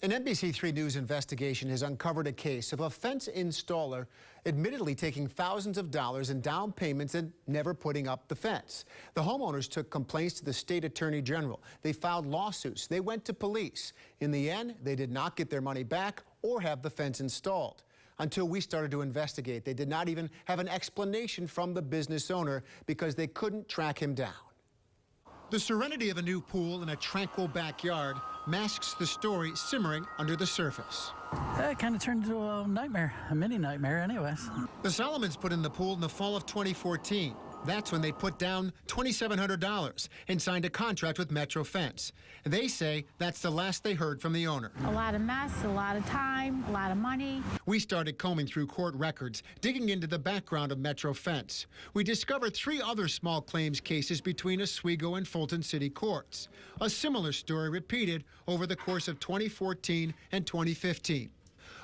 An NBC3 News investigation has uncovered a case of a fence installer admittedly taking thousands of dollars in down payments and never putting up the fence. The homeowners took complaints to the state attorney general. They filed lawsuits. They went to police. In the end, they did not get their money back or have the fence installed. Until we started to investigate, they did not even have an explanation from the business owner because they couldn't track him down. The serenity of a new pool in a tranquil backyard masks the story simmering under the surface. It kind of turned into a nightmare, a mini nightmare anyways. The Solomons put in the pool in the fall of 2014. That's when they put down $2,700 and signed a contract with Metro Fence. They say that's the last they heard from the owner. A lot of mess, a lot of time, a lot of money. We started combing through court records, digging into the background of Metro Fence. We discovered 3 other small claims cases between Oswego and Fulton City courts. A similar story repeated over the course of 2014 and 2015.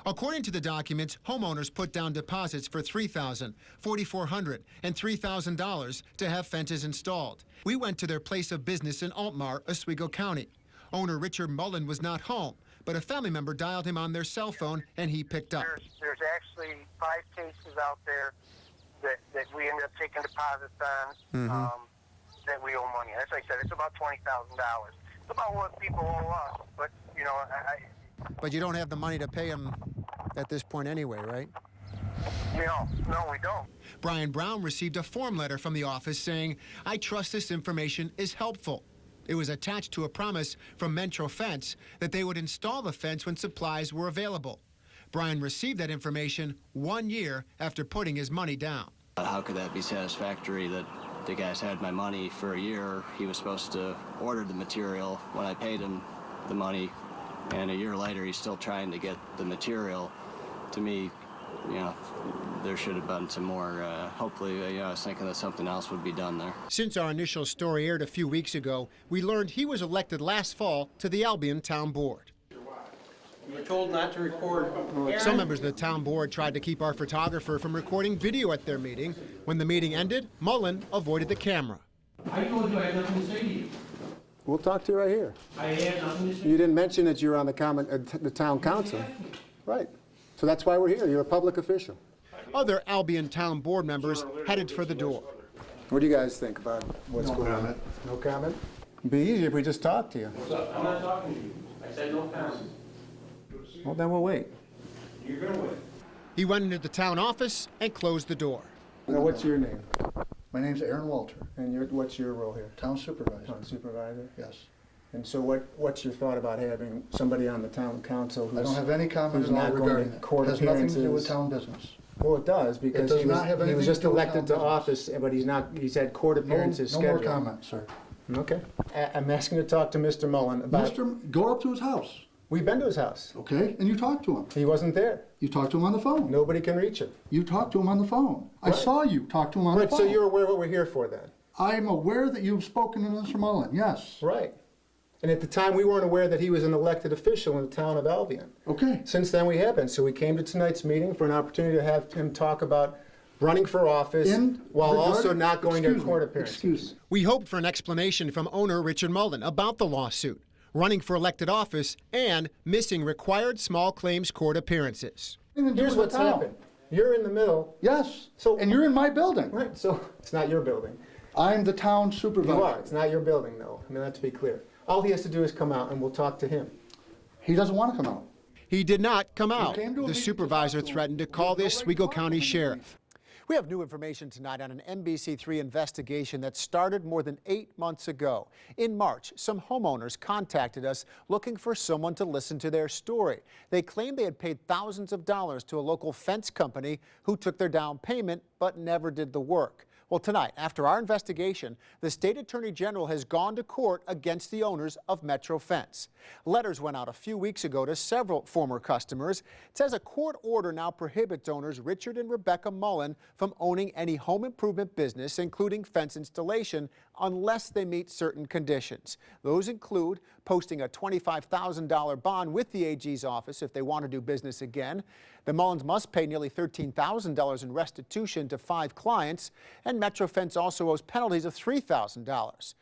According to the documents, homeowners put down deposits for $3,000, $4,400, and $3,000 to have fences installed. We went to their place of business in Altmar, Oswego County. Owner Richard Mullen was not home, but a family member dialed him on their cell phone and he picked up. There's actually 5 cases out there that we ended up taking deposits on that we owe money. As I said, it's about $20,000. It's about what people owe us, but you know, But you don't have the money to pay him at this point anyway, right? No, we don't. Brian Brown received a form letter from the office saying, "I trust this information is helpful." It was attached to a promise from Metro Fence that they would install the fence when supplies were available. Brian received that information 1 year after putting his money down. How could that be satisfactory that the guy's had my money for a year? He was supposed to order the material when I paid him the money, and a year later he's still trying to get the material. To me, you know, there should have been some more, hopefully, I was thinking that something else would be done there. Since our initial story aired a few weeks ago, we learned he was elected last fall to the Albion Town Board. We were told not to record. Some members of the town board tried to keep our photographer from recording video at their meeting. When the meeting ended, Mullen avoided the camera. I told you I had nothing to say to you. We'll talk to you right here. I had nothing to say. You didn't mention that you were on the town council. Right. So that's why we're here. You're a public official. Other Albion Town Board members headed for the door. What do you guys think about what's going on? No comment? It'd be easier if we just talked to you. I'm not talking to you. I said no comment. Well, then we'll wait. You're going to wait. He went into the town office and closed the door. Now, what's your name? My name's Aaron Walter, And what's your role here? town supervisor. Town supervisor? Yes. And so what's your thought about having somebody on the town council who's... I don't have any comment who's at all not going regarding to it. court It has nothing to do with appearances? town business. Well, it does, because does he not have was anything just to do with elected town to office, but he's had court appearances No more scheduled. comment, sir. Okay. I'm asking to talk to Mr. Mullen about... Go up to his house, We've been to his house. okay? And you talk to him. He wasn't there. You talk to him on the phone. Nobody can reach him. You talk to him on the phone. I Right. saw you talk to him on the Right, phone. so you're aware of what we're here for then? I'm aware that you've spoken to Mr. Mullen, yes. Right. And at the time, we weren't aware that he was an elected official in the town of Albion. Okay. Since then, we have been. So we came to tonight's meeting for an opportunity to have him talk about running for office while also not going to court appearances. Excuse me. We hoped for an explanation from owner Richard Mullen about the lawsuit, running for elected office, and missing required small claims court appearances. Here's what's happened. You're in the middle. Yes, So- and you're in my building. Right, so it's not your building. I'm the town supervisor. You are. It's not your building, though. I mean, let's be clear. All he has to do is come out, and we'll talk to him. He doesn't want to come out. He did not come out. came to a The meeting to supervisor talk to him. threatened to You call have the no right to Oswego talk to County him. sheriff. We have new information tonight on an NBC3 investigation that started more than 8 months ago. In March, some homeowners contacted us looking for someone to listen to their story. They claimed they had paid thousands of dollars to a local fence company who took their down payment but never did the work. Well, tonight, after our investigation, the state attorney general has gone to court against the owners of Metro Fence. Letters went out a few weeks ago to several former customers. It says a court order now prohibits owners Richard and Rebecca Mullen from owning any home improvement business, including fence installation, unless they meet certain conditions. Those include posting a $25,000 bond with the AG's office if they want to do business again. The Mullins must pay nearly $13,000 in restitution to 5 clients, and Metro Fence also owes penalties of $3,000.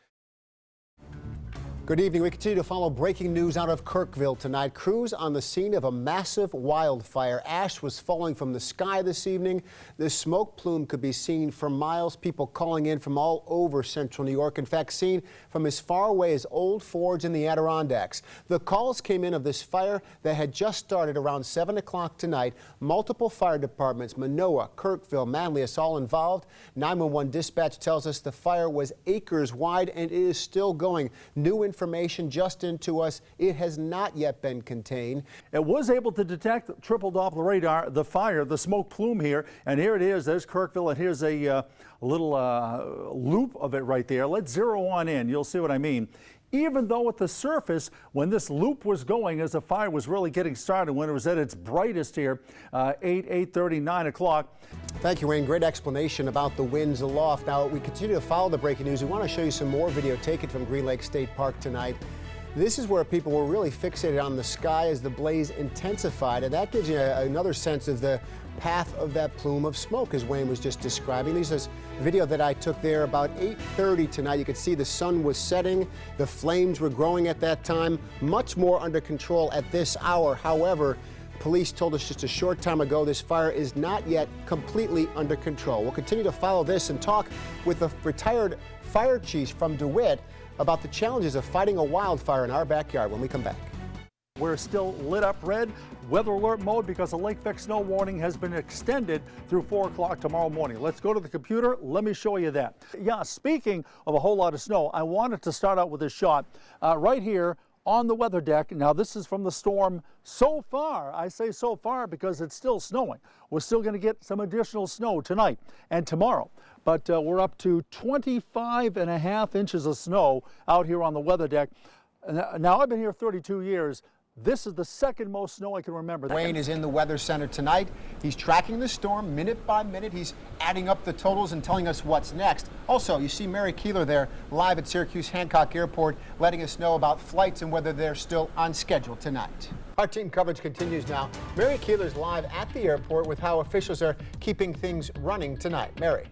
Good evening. We continue to follow breaking news out of Kirkville tonight. Crews on the scene of a massive wildfire. Ash was falling from the sky this evening. The smoke plume could be seen for miles. People calling in from all over central New York. In fact, seen from as far away as Old Forge in the Adirondacks. The calls came in of this fire that had just started around 7 o'clock tonight. Multiple fire departments, Manoa, Kirkville, Manlius, all involved. 911 dispatch tells us the fire was acres wide and it is still going. New information just into us. It has not yet been contained. It was able to detect triple Doppler radar, the fire, the smoke plume here. And here it is. There's Kirkville. And here's a little loop of it right there. Let's zero on in. You'll see what I mean. Even though at the surface, when this loop was going, as the fire was really getting started, when it was at its brightest here, 8:30, 9 o'clock. Thank you, Wayne. Great explanation about the winds aloft. Now, we continue to follow the breaking news. We want to show you some more video taken from Green Lake State Park tonight. This is where people were really fixated on the sky as the blaze intensified, and that gives you another sense of the path of that plume of smoke, as Wayne was just describing. This is video that I took there about 8:30 tonight. You could see the sun was setting. The flames were growing at that time, much more under control at this hour. However, police told us just a short time ago this fire is not yet completely under control. We'll continue to follow this and talk with the retired fire chief from DeWitt about the challenges of fighting a wildfire in our backyard when we come back. We're still lit up red, weather alert mode, because a lake effect snow warning has been extended through 4 o'clock tomorrow morning. Let's go to the computer. Let me show you that. Yeah, speaking of a whole lot of snow, I wanted to start out with this shot right here on the weather deck. Now, this is from the storm so far. I say so far because it's still snowing. We're still going to get some additional snow tonight and tomorrow. But we're up to 25.5 inches of snow out here on the weather deck. Now, I've been here 32 years. This is the second most snow I can remember. Wayne is in the Weather Center tonight. He's tracking the storm minute by minute. He's adding up the totals and telling us what's next. Also, you see Mary Keeler there live at Syracuse Hancock Airport, letting us know about flights and whether they're still on schedule tonight. Our team coverage continues now. Mary Keeler's live at the airport with how officials are keeping things running tonight. Mary.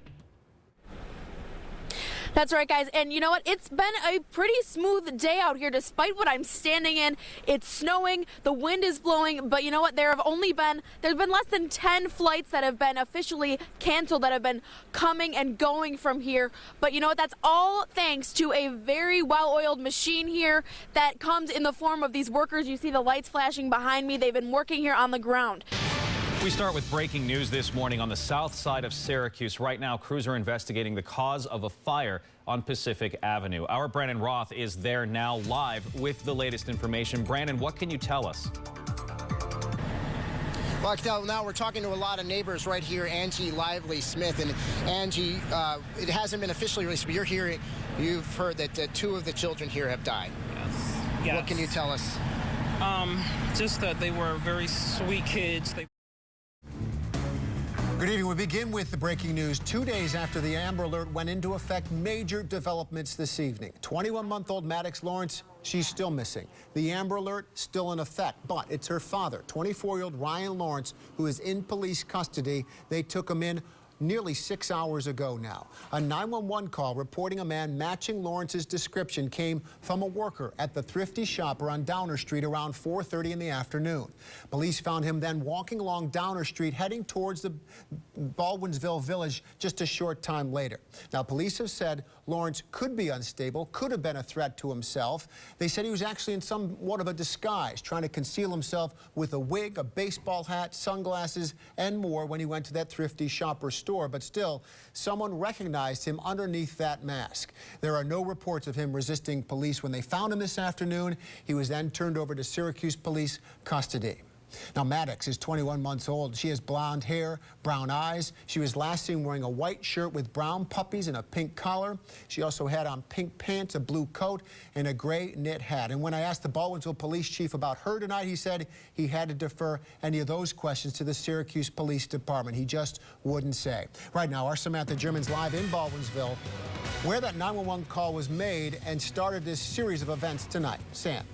That's right, guys. And you know what? It's been a pretty smooth day out here, despite what I'm standing in. It's snowing, the wind is blowing, but you know what? There's been less than 10 flights that have been officially canceled that have been coming and going from here. But you know what? That's all thanks to a very well-oiled machine here that comes in the form of these workers. You see the lights flashing behind me. They've been working here on the ground. We start with breaking news this morning on the south side of Syracuse. Right now, crews are investigating the cause of a fire on Pacific Avenue. Our Brandon Roth is there now live with the latest information. Brandon, what can you tell us? Well, now we're talking to a lot of neighbors right here, Angie Lively Smith. And Angie, it hasn't been officially released, but you've heard that 2 of the children here have died. Yes. What can you tell us? Just that they were very sweet kids. Good evening. We begin with the breaking news. 2 days after the Amber Alert went into effect, major developments this evening. 21-month-old Maddox Lawrence, she's still missing. The Amber Alert still in effect, but it's her father, 24-year-old Ryan Lawrence, who is in police custody. They took him in nearly 6 hours ago now. A 911 call reporting a man matching Lawrence's description came from a worker at the Thrifty Shopper on Downer Street around 4:30 in the afternoon. Police found him then walking along Downer Street heading towards the Baldwinsville Village just a short time later. Now, police have said Lawrence could be unstable, could have been a threat to himself. They said he was actually in somewhat of a disguise, trying to conceal himself with a wig, a baseball hat, sunglasses, and more when he went to that Thrifty Shopper store. But still, someone recognized him underneath that mask. There are no reports of him resisting police when they found him this afternoon. He was then turned over to Syracuse police custody. Now, Maddox is 21 months old. She has blonde hair, brown eyes. She was last seen wearing a white shirt with brown puppies and a pink collar. She also had on pink pants, a blue coat, and a gray knit hat. And when I asked the Baldwinsville police chief about her tonight, he said he had to defer any of those questions to the Syracuse Police Department. He just wouldn't say. Right now, our Samantha German's live in Baldwinsville, where that 911 call was made and started this series of events tonight. Sam.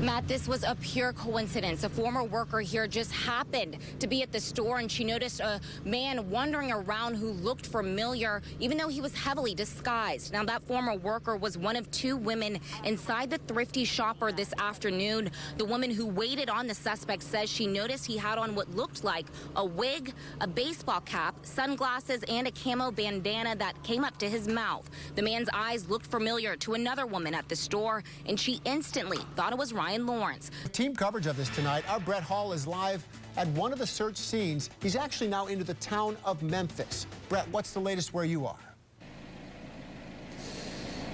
Matt, this was a pure coincidence. A former worker here just happened to be at the store, and she noticed a man wandering around who looked familiar, even though he was heavily disguised. Now, that former worker was one of two women inside the thrifty shopper this afternoon. The woman who waited on the suspect says she noticed he had on what looked like a wig, a baseball cap, sunglasses, and a camo bandana that came up to his mouth. The man's eyes looked familiar to another woman at the store, and she instantly thought it was Ryan Lawrence. Team coverage of this tonight. Our Brett Hall is live at one of the search scenes. He's actually now into the town of Memphis. Brett, what's the latest where you are?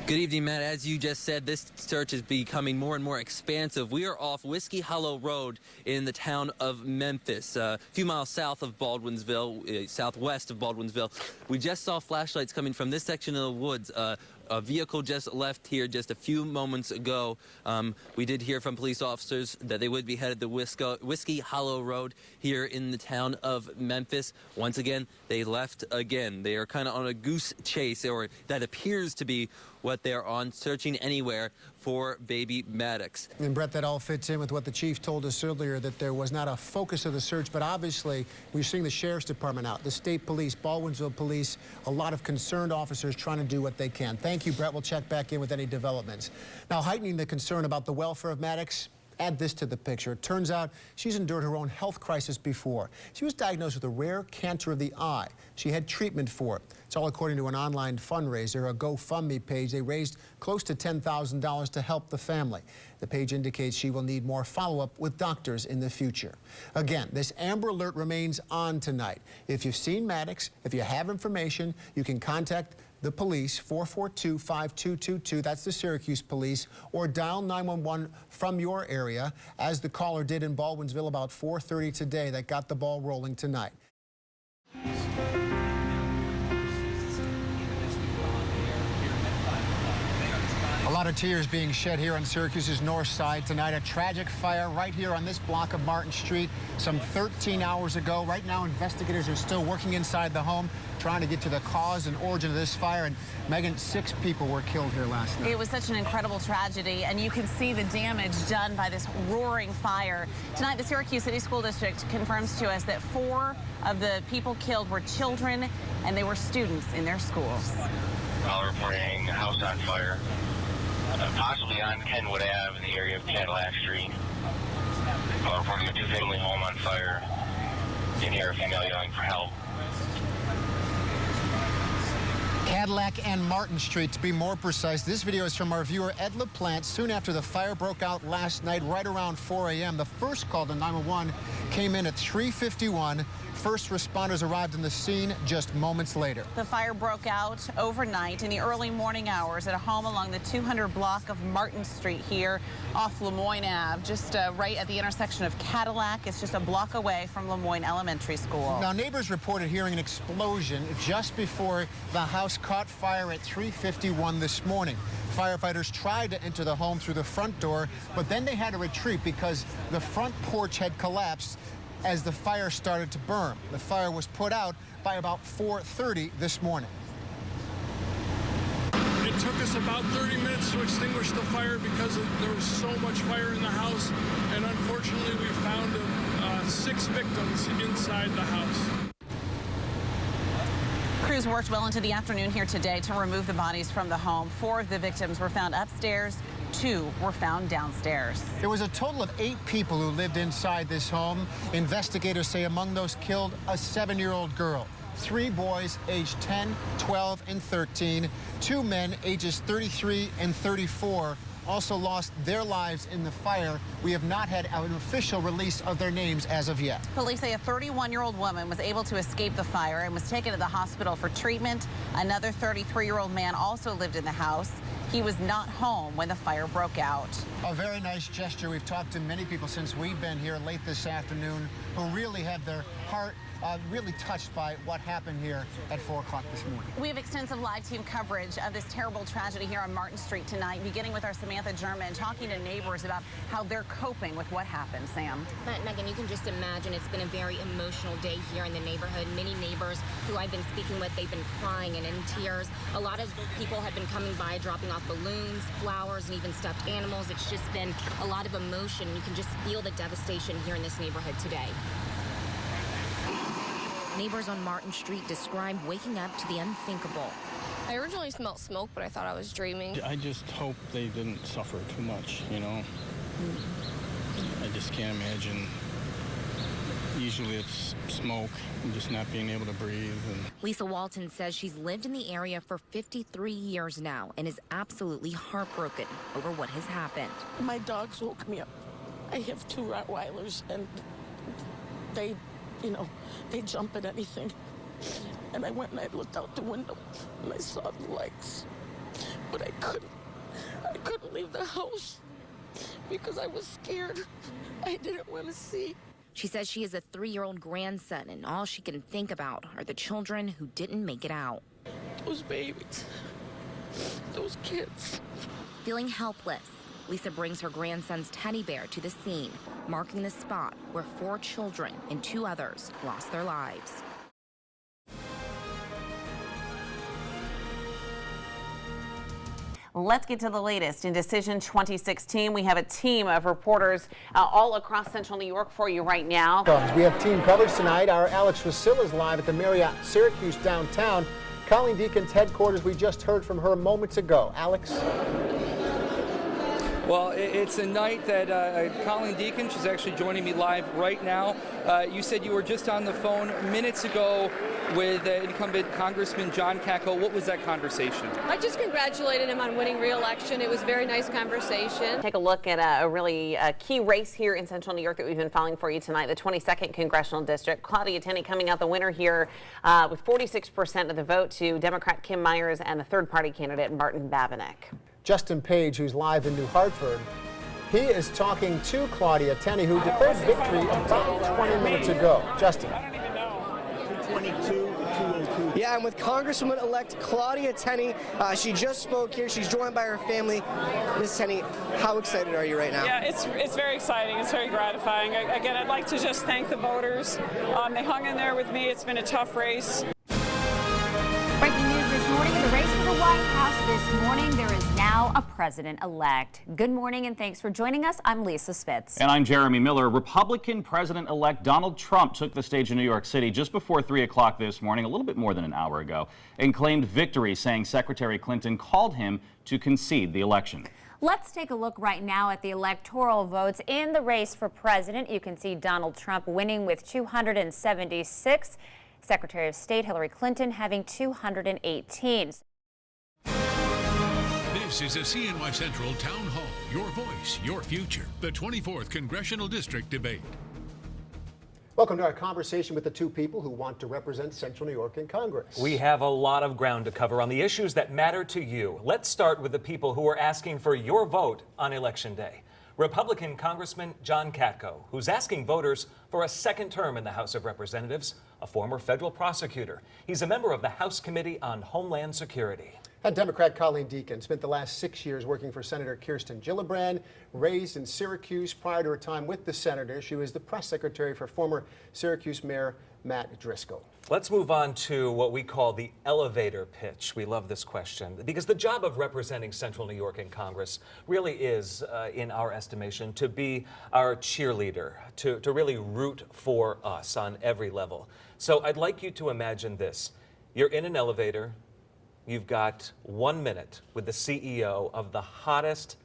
Good evening, Matt. As you just said, this search is becoming more and more expansive. We are off Whiskey Hollow Road in the town of Memphis, a few miles south of Baldwinsville, southwest of Baldwinsville. We just saw flashlights coming from this section of the woods. A vehicle just left here just a few moments ago. We did hear from police officers that they would be headed to Whiskey Hollow Road here in the town of Memphis. Once again, they left again. They are kind of on a goose chase, or that appears to be what they're on, searching anywhere for baby Maddox. And Brett, that all fits in with what the chief told us earlier, that there was not a focus of the search, but obviously we're seeing the sheriff's department out, the state police, Baldwinsville police, a lot of concerned officers trying to do what they can. Thank you, Brett. We'll check back in with any developments. Now, heightening the concern about the welfare of Maddox, add this to the picture. It turns out she's endured her own health crisis before. She was diagnosed with a rare cancer of the eye. She had treatment for it. It's all according to an online fundraiser, a GoFundMe page. They raised close to $10,000 to help the family. The page indicates she will need more follow-up with doctors in the future. Again, this Amber Alert remains on tonight. If you've seen Maddox, if you have information, you can contact the police, 442-5222, that's the Syracuse police, or dial 911 from your area, as the caller did in Baldwinsville about 4:30 today. That got the ball rolling tonight. A lot of tears being shed here on Syracuse's north side tonight. A tragic fire right here on this block of Martin Street some 13 hours ago. Right now, investigators are still working inside the home, trying to get to the cause and origin of this fire. And Megan, 6 people were killed here last night. It was such an incredible tragedy, and you can see the damage done by this roaring fire. Tonight, the Syracuse City School District confirms to us that 4 of the people killed were children, and they were students in their schools. Reporting a house on fire, possibly on Kenwood Ave in the area of Cadillac Street. Reporting a 2-family home on fire. In here, a female yelling for help. Cadillac and Martin Street, to be more precise. This video is from our viewer Ed LaPlante soon after the fire broke out last night, right around 4 a.m. The first call to 911 came in at 3:51. First responders arrived on the scene just moments later. The fire broke out overnight in the early morning hours at a home along the 200 block of Martin Street here off Lemoyne Ave, just right at the intersection of Cadillac. It's just a block away from Lemoyne Elementary School. Now, neighbors reported hearing an explosion just before the house caught fire at 3:51 this morning. Firefighters tried to enter the home through the front door, but then they had to retreat because the front porch had collapsed as the fire started to burn. The fire was put out by about 4:30 this morning. It took us about 30 minutes to extinguish the fire because there was so much fire in the house, and unfortunately we found 6 victims inside the house. Crews worked well into the afternoon here today to remove the bodies from the home. 4 of the victims were found upstairs. 2 were found downstairs. There was a total of 8 people who lived inside this home. Investigators say among those killed, a 7-year-old girl. 3 boys aged 10, 12, and 13. 2 men ages 33 and 34 also lost their lives in the fire. We have not had an official release of their names as of yet. Police say a 31-year-old woman was able to escape the fire and was taken to the hospital for treatment. Another 33-year-old man also lived in the house. He was not home when the fire broke out. A very nice gesture. We've talked to many people since we've been here late this afternoon who really had their heart really touched by what happened here at 4 o'clock this morning. We have extensive live team coverage of this terrible tragedy here on Martin Street tonight, beginning with our Samantha German, talking to neighbors about how they're coping with what happened. Sam? Megan, you can just imagine it's been a very emotional day here in the neighborhood. Many neighbors who I've been speaking with, they've been crying and in tears. A lot of people have been coming by, dropping off balloons, flowers, and even stuffed animals. It's just been a lot of emotion. You can just feel the devastation here in this neighborhood today. Neighbors on Martin Street describe waking up to the unthinkable. I originally smelled smoke, but I thought I was dreaming. I just hope they didn't suffer too much, you know. I just can't imagine. Usually it's smoke and just not being able to breathe. Lisa Walton says she's lived in the area for 53 years now and is absolutely heartbroken over what has happened. My dogs woke me up. I have 2 Rottweilers, and they jump at anything. And I went and I looked out the window and I saw the lights, but I couldn't leave the house because I was scared. I didn't want to see. She says she has a 3-year-old grandson, and all she can think about are the children who didn't make it out. Those babies, those kids. Feeling helpless, Lisa brings her grandson's teddy bear to the scene, marking the spot where 4 children and 2 others lost their lives. Let's get to the latest. In Decision 2016, we have a team of reporters all across central New York for you right now. We have team coverage tonight. Our Alex Wasilla is live at the Marriott Syracuse downtown. Colleen Deacon's headquarters, we just heard from her moments ago. Alex? Well, it's a night that Colleen Deacon, she's actually joining me live right now. You said you were just on the phone minutes ago with incumbent Congressman John Katko. What was that conversation? I just congratulated him on winning re-election. It was a very nice conversation. Take a look at a really key race here in central New York that we've been following for you tonight, the 22nd Congressional District. Claudia Tenney coming out the winner here with 46% of the vote to Democrat Kim Myers and the third-party candidate Martin Babinek. Justin Page, who's live in New Hartford, he is talking to Claudia Tenney, who declared victory about 20 minutes ago. Justin. 222. Yeah, I'm with Congresswoman-elect Claudia Tenney. She just spoke here. She's joined by her family. Ms. Tenney, how excited are you right now? Yeah, it's very exciting. It's very gratifying. Again, I'd like to just thank the voters. They hung in there with me. It's been a tough race. Breaking news this morning in the race for the White House this morning, there is now a president-elect. Good morning and thanks for joining us. I'm Lisa Spitz. And I'm Jeremy Miller. Republican President-elect Donald Trump took the stage in New York City just before 3 o'clock this morning, a little bit more than an hour ago, and claimed victory, saying Secretary Clinton called him to concede the election. Let's take a look right now at the electoral votes in the race for president. You can see Donald Trump winning with 276. Secretary of State Hillary Clinton having 218. This is a CNY Central Town Hall. Your voice, your future. The 24th Congressional District Debate. Welcome to our conversation with the 2 people who want to represent Central New York in Congress. We have a lot of ground to cover on the issues that matter to you. Let's start with the people who are asking for your vote on Election Day. Republican Congressman John Katko, who's asking voters for a second term in the House of Representatives, a former federal prosecutor. He's a member of the House Committee on Homeland Security. And Democrat Colleen Deacon spent the last 6 years working for Senator Kirsten Gillibrand, raised in Syracuse. Prior to her time with the senator, she was the press secretary for former Syracuse Mayor Matt Driscoll. Let's move on to what we call the elevator pitch. We love this question because the job of representing Central New York in Congress really is, in our estimation, to be our cheerleader, to really root for us on every level. So I'd like you to imagine this. You're in an elevator. You've got 1 minute with the CEO of the hottest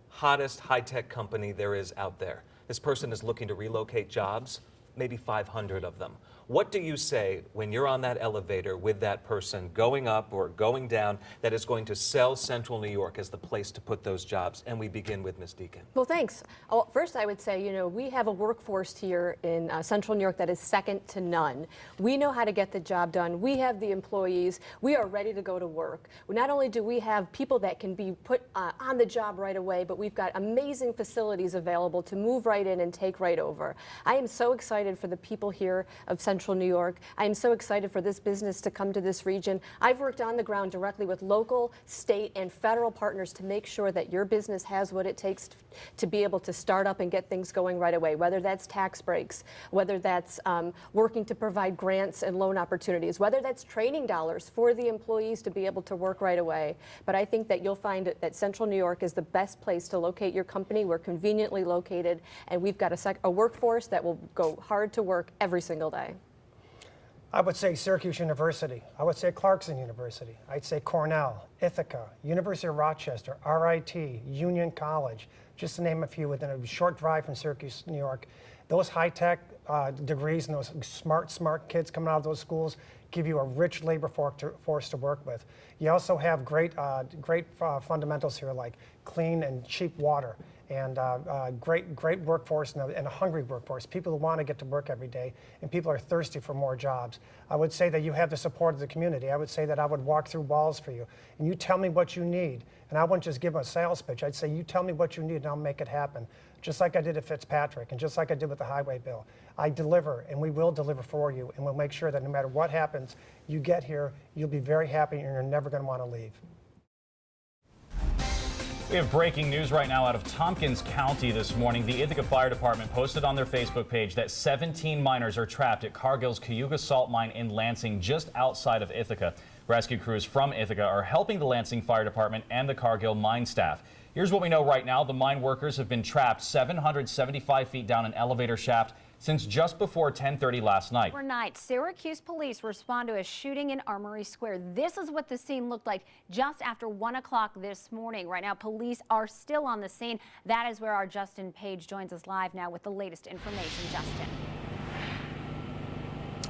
high-tech company there is out there. This person is looking to relocate jobs, maybe 500 of them. What do you say when you're on that elevator with that person going up or going down that is going to sell Central New York as the place to put those jobs? And we begin with Ms. Deacon. Well, thanks. First, I would say, we have a workforce here in Central New York that is second to none. We know how to get the job done. We have the employees. We are ready to go to work. Not only do we have people that can be put on the job right away, but we've got amazing facilities available to move right in and take right over. I am so excited excited for the people here of Central New York. I am so excited for this business to come to this region. I've worked on the ground directly with local, state, and federal partners to make sure that your business has what it takes to be able to start up and get things going right away, whether that's tax breaks, whether that's working to provide grants and loan opportunities, whether that's training dollars for the employees to be able to work right away. But I think that you'll find that Central New York is the best place to locate your company. We're conveniently located, and we've got a workforce that will go hard to work every single day. I would say Syracuse University. I would say Clarkson University. I'd say Cornell, Ithaca, University of Rochester, RIT, Union College, just to name a few within a short drive from Syracuse, New York. Those high-tech degrees and those smart kids coming out of those schools give you a rich labor force to work with. You also have great fundamentals here like clean and cheap water, and great workforce and a hungry workforce, people who want to get to work every day, and people are thirsty for more jobs. I would say that you have the support of the community. I would say that I would walk through walls for you, and you tell me what you need, and I wouldn't just give them a sales pitch. I'd say, you tell me what you need, and I'll make it happen, just like I did at Fitzpatrick, and just like I did with the highway bill. I deliver, and we will deliver for you, and we'll make sure that no matter what happens, you get here, you'll be very happy, and you're never going to want to leave. We have breaking news right now out of Tompkins County this morning. The Ithaca Fire Department posted on their Facebook page that 17 miners are trapped at Cargill's Cayuga Salt Mine in Lansing, just outside of Ithaca. Rescue crews from Ithaca are helping the Lansing Fire Department and the Cargill mine staff. Here's what we know right now. The mine workers have been trapped 775 feet down an elevator shaft since just before 10:30 last night. Overnight, Syracuse police respond to a shooting in Armory Square. This is what the scene looked like just after 1 o'clock this morning. Right now, police are still on the scene. That is where our Justin Page joins us live now with the latest information. Justin.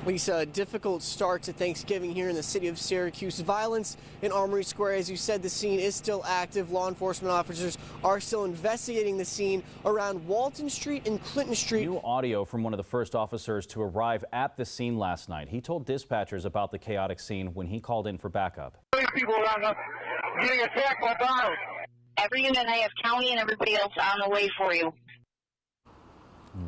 Lisa, a difficult start to Thanksgiving here in the city of Syracuse. Violence in Armory Square, as you said, the scene is still active. Law enforcement officers are still investigating the scene around Walton Street and Clinton Street. New audio from one of the first officers to arrive at the scene last night. He told dispatchers about the chaotic scene when he called in for backup. People around us getting attacked by bombs. Every unit I have county and everybody else on the way for you.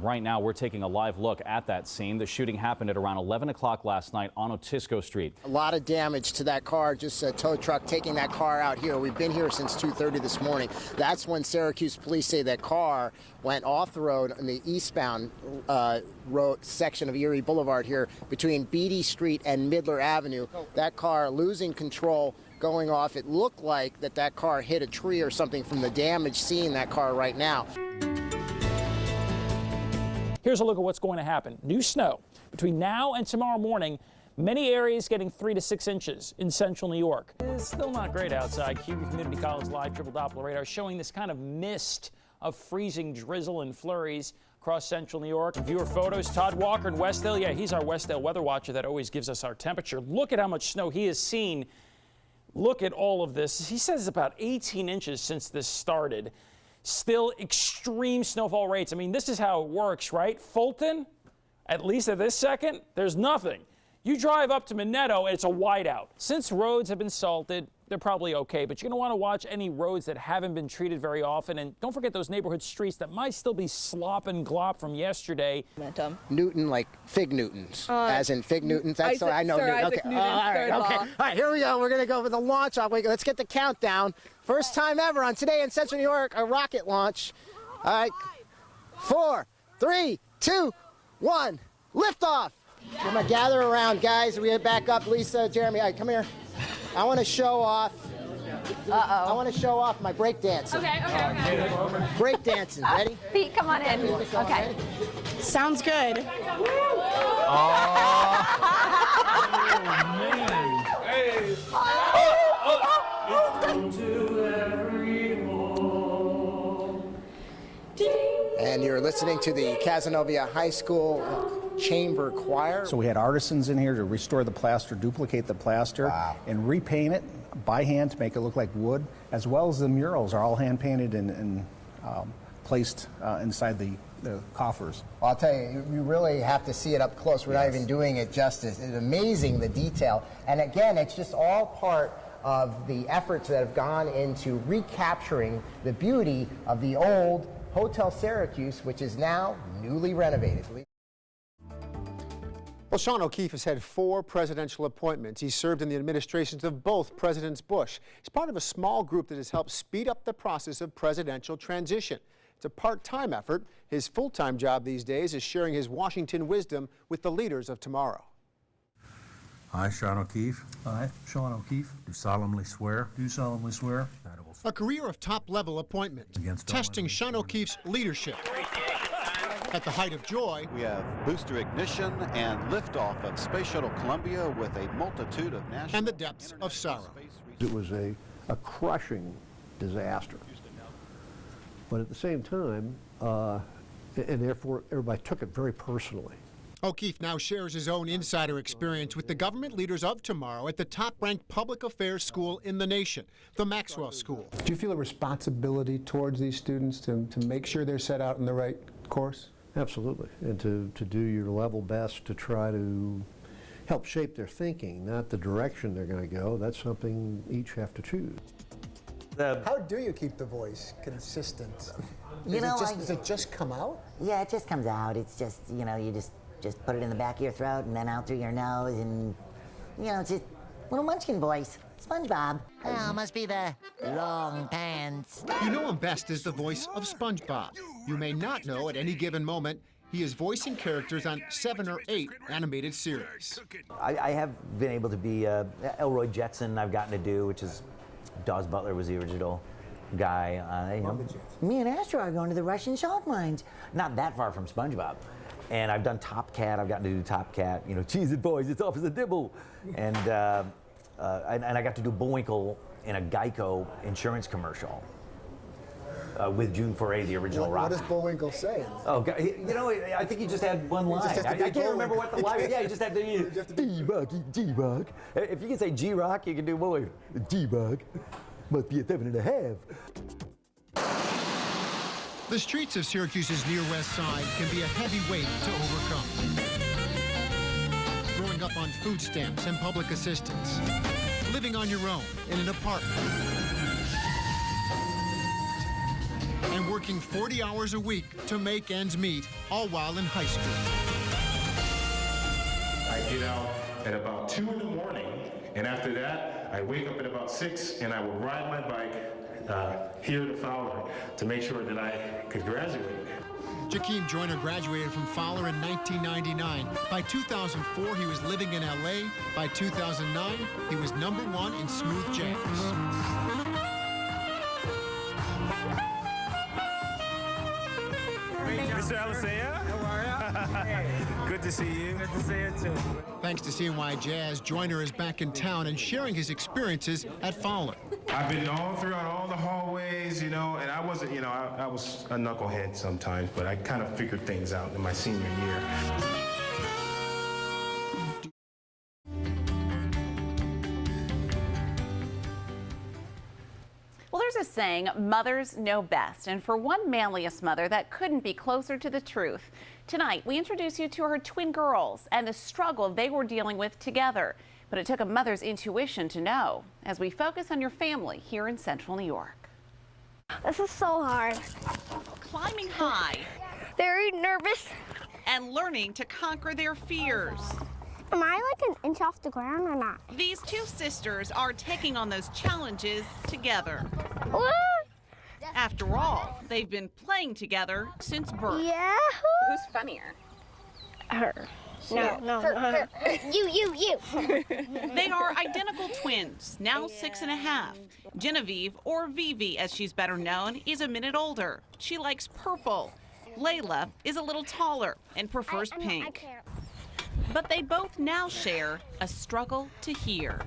Right now, we're taking a live look at that scene. The shooting happened at around 11 o'clock last night on Otisco Street. A lot of damage to that car, just a tow truck taking that car out here. We've been here since 2:30 this morning. That's when Syracuse police say that car went off the road on the eastbound road section of Erie Boulevard here between Beatty Street and Midler Avenue. That car losing control, going off. It looked like that car hit a tree or something from the damage seen in that car right now. Here's a look at what's going to happen. New snow between now and tomorrow morning. Many areas getting 3 to 6 inches in central New York. It's still not great outside. Cuba Community College live triple Doppler radar showing this kind of mist of freezing drizzle and flurries across central New York. Viewer photos, Todd Walker in Westdale. Yeah, he's our Westdale weather watcher that always gives us our temperature. Look at how much snow he has seen. Look at all of this. He says about 18 inches since this started. Still extreme snowfall rates. I mean, this is how it works, right? Fulton, at least at this second, there's nothing. You drive up to Minetto, and it's a whiteout. Since roads have been salted, they're probably okay, but you're going to want to watch any roads that haven't been treated very often, and don't forget those neighborhood streets that might still be slop and glop from yesterday. Newton, like Fig Newtons, as in Fig Newtons. That's I know. Newton. Okay. Newton, all right. Okay. All right. Here we go. We're gonna go for the launch off. Let's get the countdown. First time ever on Today in Central New York, a rocket launch. All right. 4, 3, 2, 1. Liftoff. We're gonna gather around, guys. We back up. Lisa, Jeremy, all right, come here. I want to show off. I want to show off my break dancing. Okay. Break dancing. Ready? Pete, come on in. Okay. Sounds good. And you're listening to the Cazenovia High School Chamber Choir. So we had artisans in here to restore the plaster, duplicate the plaster, and repaint it by hand to make it look like wood, as well as the murals are all hand painted and placed inside the coffers. Well, I'll tell you, you really have to see it up close. We're not even doing it justice. It's amazing, the detail. And again, it's just all part of the efforts that have gone into recapturing the beauty of the old Hotel Syracuse, which is now newly renovated. Well, Sean O'Keefe has had 4 presidential appointments. He served in the administrations of both Presidents Bush. He's part of a small group that has helped speed up the process of presidential transition. It's a part-time effort. His full-time job these days is sharing his Washington wisdom with the leaders of tomorrow. I, Sean O'Keefe. I, Sean O'Keefe. Do solemnly swear. Do solemnly swear. A career of top-level appointment, testing Sean O'Keefe's leadership. At the height of joy, we have booster ignition and liftoff of Space Shuttle Columbia with a multitude of national and the depths of sorrow. It was a crushing disaster. But at the same time, and therefore everybody took it very personally. O'Keefe now shares his own insider experience with the government leaders of tomorrow at the top-ranked public affairs school in the nation, the Maxwell School. Do you feel a responsibility towards these students to make sure they're set out in the right course? Absolutely, and to do your level best to try to help shape their thinking, not the direction they're going to go. That's something each have to choose. How do you keep the voice consistent? Does it just come out? Yeah, it just comes out. It's just, you know, you just put it in the back of your throat and then out through your nose, and, you know, it's just a little munchkin voice. SpongeBob. Oh, must be the long pants. You know him best as the voice of SpongeBob. You may not know at any given moment he is voicing characters on 7 or 8 animated series. I have been able to be Elroy Jetson. I've gotten to do, which is Dawes Butler was the original guy. You know, Me and Astro are going to the Russian salt mines. not that far from SpongeBob. And I've done Top Cat. I've gotten to do Top Cat. You know, cheese it, boys. It's Officer Dibble. And I got to do Bullwinkle in a Geico insurance commercial with June Foray, the original rock. What does Bullwinkle say? Oh, God, you know, I think he just had one line. I can't remember what the line. Yeah, he just had to G-Rock. If you can say G-Rock, you can do Bullwinkle. G-Rock must be a 7.5. The streets of Syracuse's near west side can be a heavy weight to overcome. Growing up on food stamps and public assistance. Living on your own in an apartment. And working 40 hours a week to make ends meet, all while in high school. I get out at about 2 in the morning, and after that, I wake up at about 6, and I would ride my bike here to Fowler to make sure that I could graduate. Jakeem Joyner graduated from Fowler in 1999. By 2004, he was living in LA. By 2009, he was #1 in smooth jazz. Mr. Alisea? How are you? Good to see you. Good to see you too. Thanks to CNY Jazz, Joyner is back in town and sharing his experiences at Fowler. I've been all throughout all the hallways, you know, and I wasn't, you know, I was a knucklehead sometimes, but I kind of figured things out in my senior year. Well, there's a saying, mothers know best. And for one manliest mother, that couldn't be closer to the truth. Tonight, we introduce you to her twin girls and the struggle they were dealing with together. But it took a mother's intuition to know, as we focus on your family here in Central New York. This is so hard. Climbing high. Very nervous. And learning to conquer their fears. Am I like an inch off the ground or not? These two sisters are taking on those challenges together. What? After all, they've been playing together since birth. Yeah. Who's funnier? Her. No. Her. You. They are identical twins, now 6.5. Genevieve, or Vivi as she's better known, is a minute older. She likes purple. Layla is a little taller and prefers pink. But they both now share a struggle to hear.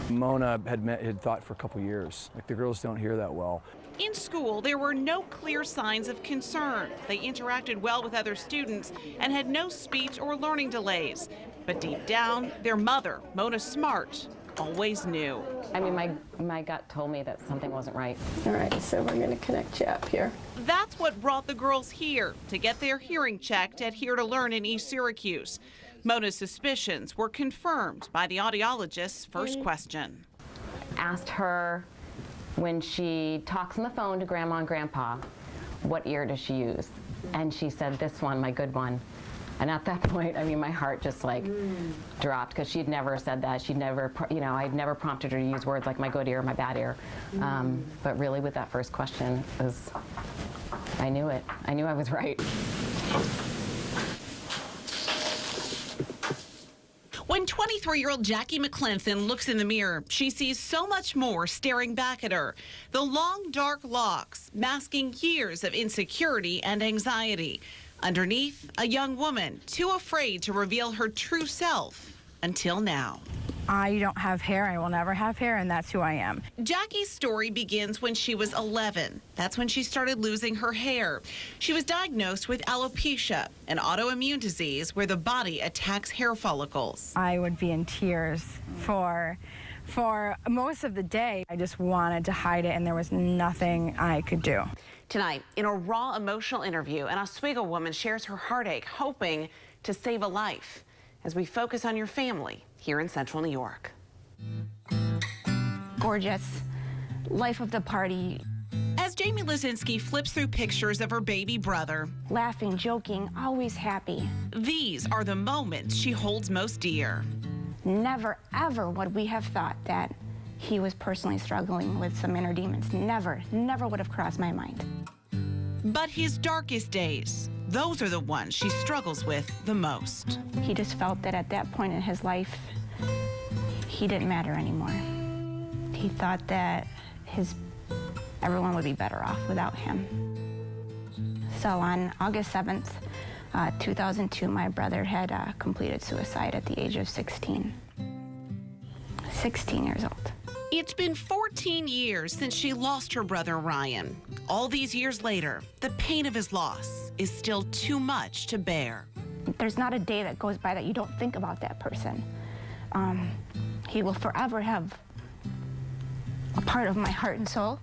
Mona had thought for a couple years, like the girls don't hear that well. In school, there were no clear signs of concern. They interacted well with other students and had no speech or learning delays. But deep down, their mother, Mona Smart, always knew. I mean, my gut told me that something wasn't right. All right, so we're going to connect you up here. That's what brought the girls here, to get their hearing checked at Here to Learn in East Syracuse. Mona's suspicions were confirmed by the audiologist's first question. Asked her when she talks on the phone to Grandma and Grandpa, what ear does she use? And she said, this one, my good one. And at that point, I mean, my heart just like dropped, because she'd never said that. She'd never, I'd never prompted her to use words like my good ear, my bad ear. But really, with that first question, I knew it. I knew I was right. When 23-year-old Jackie McClinton looks in the mirror, she sees so much more staring back at her. The long, dark locks masking years of insecurity and anxiety. Underneath, a young woman too afraid to reveal her true self until now. I don't have hair. I will never have hair, and that's who I am. Jackie's story begins when she was 11. That's when she started losing her hair. She was diagnosed with alopecia, an autoimmune disease where the body attacks hair follicles. I would be in tears for most of the day. I just wanted to hide it, and there was nothing I could do. Tonight, in a raw emotional interview, an Oswego woman shares her heartache, hoping to save a life, as we focus on your family here in Central New York. Gorgeous, life of the party. As Jamie Lazinski flips through pictures of her baby brother, Laughing, joking, always happy. these are the moments she holds most dear. Never, ever would we have thought that he was personally struggling with some inner demons. Never, never would have crossed my mind. But his darkest days, those are the ones she struggles with the most. He just felt that at that point in his life, he didn't matter anymore. He thought that everyone would be better off without him. So on August 7th, 2002, my brother had completed suicide at the age of 16. 16 years old. It's been 14 years since she lost her brother Ryan. All these years later, the pain of his loss is still too much to bear. There's not a day that goes by that you don't think about that person. He will forever have a part of my heart and soul.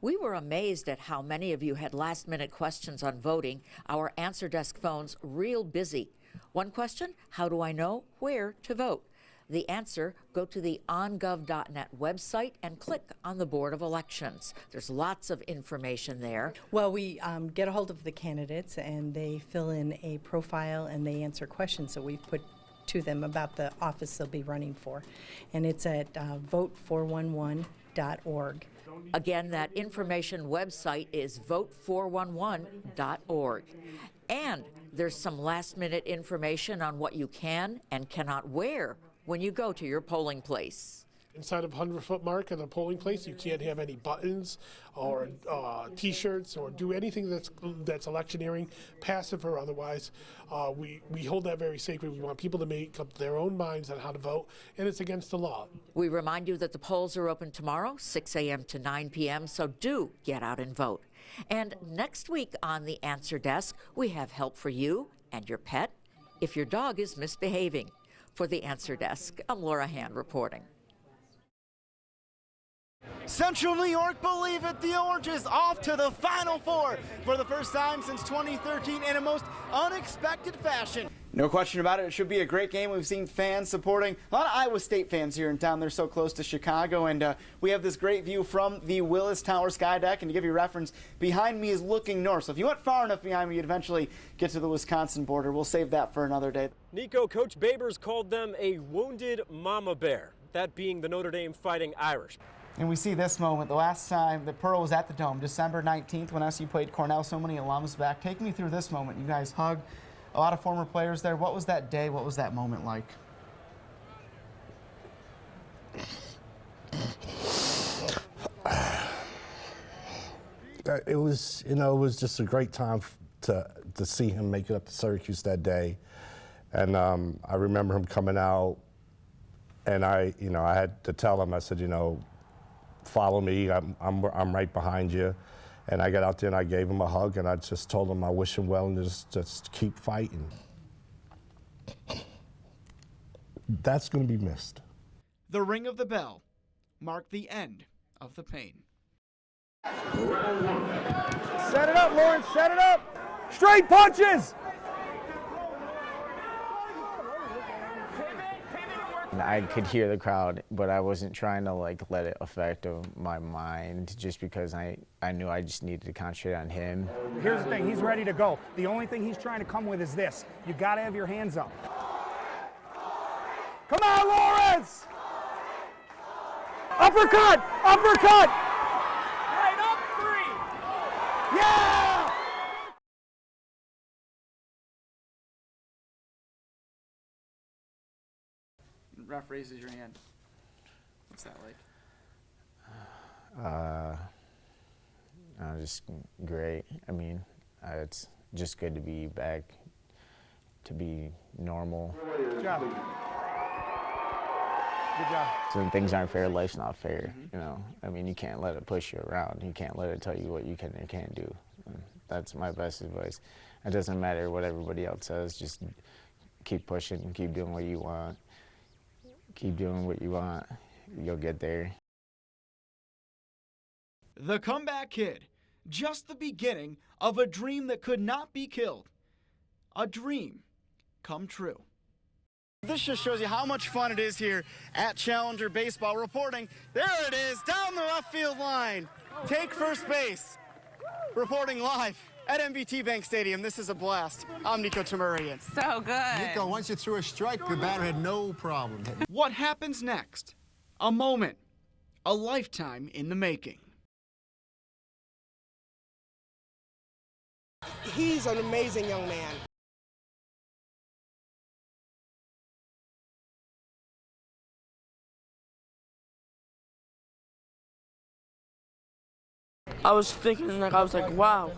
We were amazed at how many of you had last-minute questions on voting. Our answer desk phones real busy. One question, how do I know where to vote? The answer, go to the ongov.net website and click on the Board of Elections. There's lots of information there. Well, we get a hold of the candidates and they fill in a profile and they answer questions that we've put to them about the office they'll be running for. And it's at vote411.org. Again, that information website is vote411.org. And there's some last-minute information on what you can and cannot wear when you go to your polling place. Inside of 100-foot mark of the polling place, you can't have any buttons or T-shirts or do anything that's electioneering, passive or otherwise. We hold that very sacred. We want people to make up their own minds on how to vote, and it's against the law. We remind you that the polls are open tomorrow, 6 a.m. to 9 p.m., so do get out and vote. And next week on the Answer Desk, we have help for you and your pet if your dog is misbehaving. For the Answer Desk, I'm Laura Hand reporting. Central New York, believe it, the Oranges off to the Final Four for the first time since 2013 in a most unexpected fashion. No question about it, it should be a great game. We've seen fans supporting a lot of Iowa State fans here in town. They're so close to Chicago, and we have this great view from the Willis Tower sky deck. And to give you reference, behind me is looking north. So if you went far enough behind me, you'd eventually get to the Wisconsin border. We'll save that for another day. Nico, Coach Babers called them a wounded mama bear, that being the Notre Dame Fighting Irish. And we see this moment, the last time that Pearl was at the Dome, December 19th, when SU played Cornell, so many alums back. Take me through this moment. You guys hugged a lot of former players there. What was that day? What was that moment like? It was, it was just a great time to see him make it up to Syracuse that day. And I remember him coming out, and I had to tell him, I said, follow me, I'm right behind you. And I got out there and I gave him a hug, and I just told him I wish him well and just keep fighting. That's going to be missed. The ring of the bell marked the end of the pain. Set it up, Lawrence, set it up! Straight punches! I could hear the crowd, but I wasn't trying to let it affect my mind, just because I knew I just needed to concentrate on him. Here's the thing, he's ready to go. The only thing he's trying to come with is this. You gotta have your hands up. Come on, Lawrence! Uppercut! Uppercut! Right up 3! Yeah! Ref raises your hand. What's that like? Just great. I mean, it's just good to be back, to be normal. Good job. Good job. So when things aren't fair, life's not fair, I mean, you can't let it push you around. You can't let it tell you what you can and can't do. And that's my best advice. It doesn't matter what everybody else says, just keep pushing and keep doing what you want. Keep doing what you want, you'll get there. The comeback kid, just the beginning of a dream that could not be killed. A dream come true. This just shows you how much fun it is here at Challenger Baseball. Reporting, there it is, down the left field line. Take first base. Reporting live at MBT Bank Stadium. This is a blast. I'm Nico Tamurian. So good. Nico, once you threw a strike, the batter had no problem. What happens next? A moment, a lifetime in the making. He's an amazing young man. I was thinking, I was like, wow,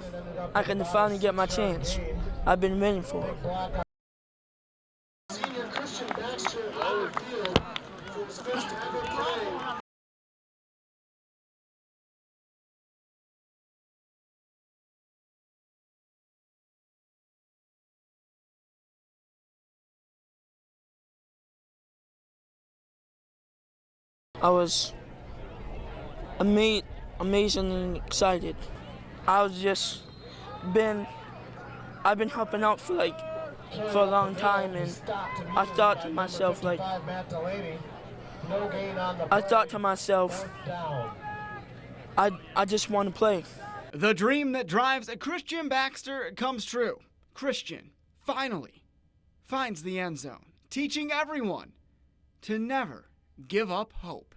I can finally get my chance. I've been waiting for it. I was amazed. amazingly excited. I've been helping out for a long time, and I thought to myself, I just want to play. The dream that drives a Christian Baxter comes true. Christian finally finds the end zone, teaching everyone to never give up hope.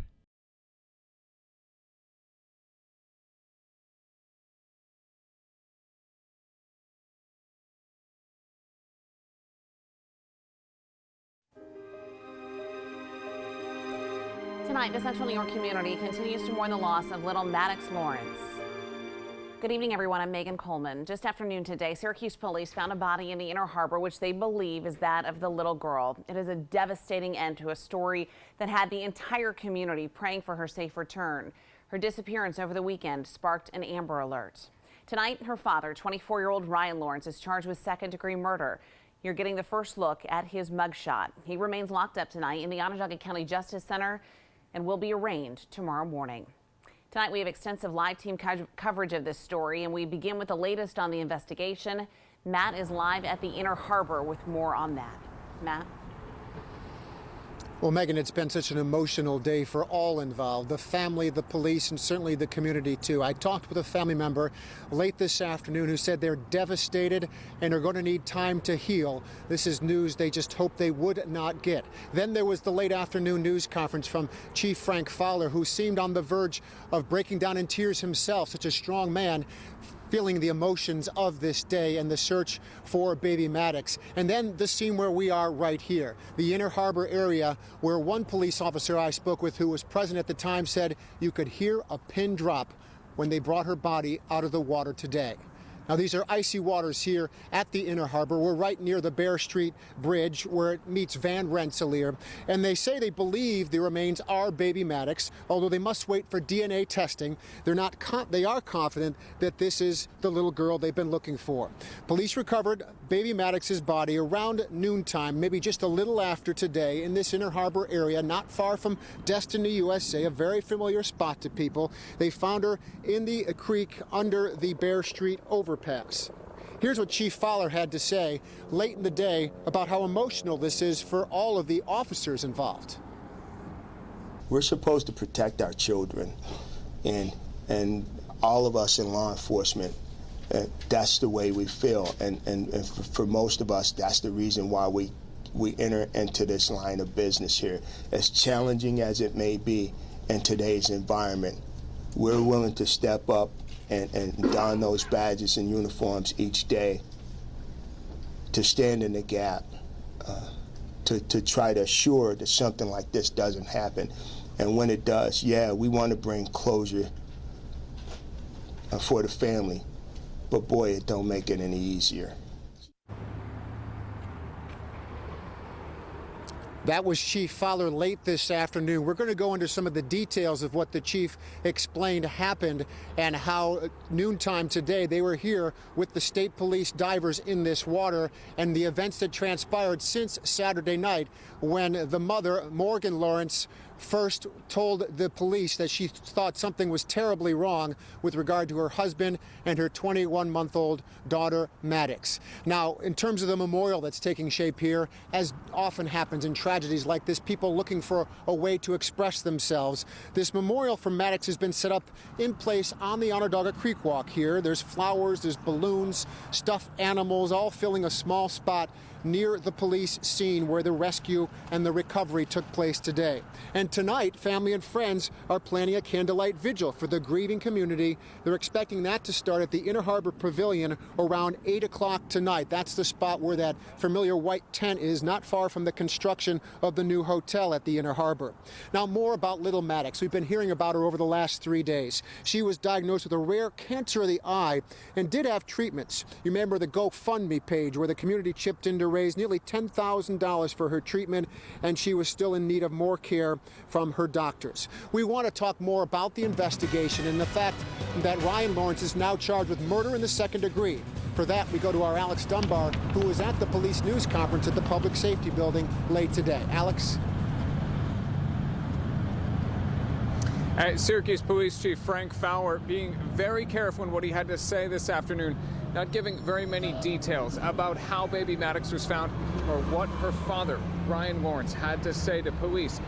Tonight, the Central New York community continues to mourn the loss of little Maddox Lawrence. Good evening, everyone. I'm Megan Coleman. Just after noon today, Syracuse police found a body in the Inner Harbor, which they believe is that of the little girl. It is a devastating end to a story that had the entire community praying for her safe return. Her disappearance over the weekend sparked an Amber Alert. Tonight, her father, 24-year-old Ryan Lawrence, is charged with second-degree murder. You're getting the first look at his mugshot. He remains locked up tonight in the Onondaga County Justice Center and will be arraigned tomorrow morning. Tonight, we have extensive live team coverage of this story, and we begin with the latest on the investigation. Matt is live at the Inner Harbor with more on that. Matt? Well, Megan, it's been such an emotional day for all involved, the family, the police, and certainly the community, too. I talked with a family member late this afternoon who said they're devastated and are going to need time to heal. This is news they just hope they would not get. Then there was the late afternoon news conference from Chief Frank Fowler, who seemed on the verge of breaking down in tears himself, such a strong man, feeling the emotions of this day and the search for baby Maddox. And then the scene where we are right here, the Inner Harbor area, where one police officer I spoke with who was present at the time said you could hear a pin drop when they brought her body out of the water today. Now, these are icy waters here at the Inner Harbor. We're right near the Bear Street Bridge where it meets Van Rensselaer. And they say they believe the remains are baby Maddox, although they must wait for DNA testing. They are confident that this is the little girl they've been looking for. Police recovered baby Maddox's body around noontime, maybe just a little after today, in this Inner Harbor area, not far from Destin, USA, a very familiar spot to people. They found her in the creek under the Bear Street overpass. Here's what Chief Fowler had to say late in the day about how emotional this is for all of the officers involved. We're supposed to protect our children, and all of us in law enforcement, that's the way we feel, and for most of us, that's the reason why we enter into this line of business here. As challenging as it may be in today's environment, we're willing to step up and don those badges and uniforms each day to stand in the gap, to try to assure that something like this doesn't happen. And when it does, yeah, we want to bring closure for the family, but boy, it don't make it any easier. That was Chief Fowler late this afternoon. We're going to go into some of the details of what the chief explained happened and how noontime today they were here with the state police divers in this water and the events that transpired since Saturday night when the mother, Morgan Lawrence, first told the police that she thought something was terribly wrong with regard to her husband and her 21-month-old daughter, Maddox. Now, in terms of the memorial that's taking shape here, as often happens in tragedies like this, people looking for a way to express themselves. This memorial for Maddox has been set up in place on the Onondaga Creek Walk here. There's flowers, there's balloons, stuffed animals, all filling a small spot near the police scene where the rescue and the recovery took place today. And tonight, family and friends are planning a candlelight vigil for the grieving community. They're expecting that to start at the Inner Harbor Pavilion around 8 o'clock tonight. That's the spot where that familiar white tent is, not far from the construction of the new hotel at the Inner Harbor. Now, more about little Maddox. We've been hearing about her over the last 3 days. She was diagnosed with a rare cancer of the eye and did have treatments. You remember the GoFundMe page where the community chipped in to raise nearly $10,000 for her treatment, and she was still in need of more care from her doctors. We want to talk more about the investigation and the fact that Ryan Lawrence is now charged with murder in the second degree. For that, we go to our Alex Dunbar, who was at the police news conference at the Public Safety Building late today. Alex? Syracuse Police Chief Frank Fowler being very careful in what he had to say this afternoon, not giving very many details about how baby Maddox was found or what her father, Ryan Lawrence, had to say to police.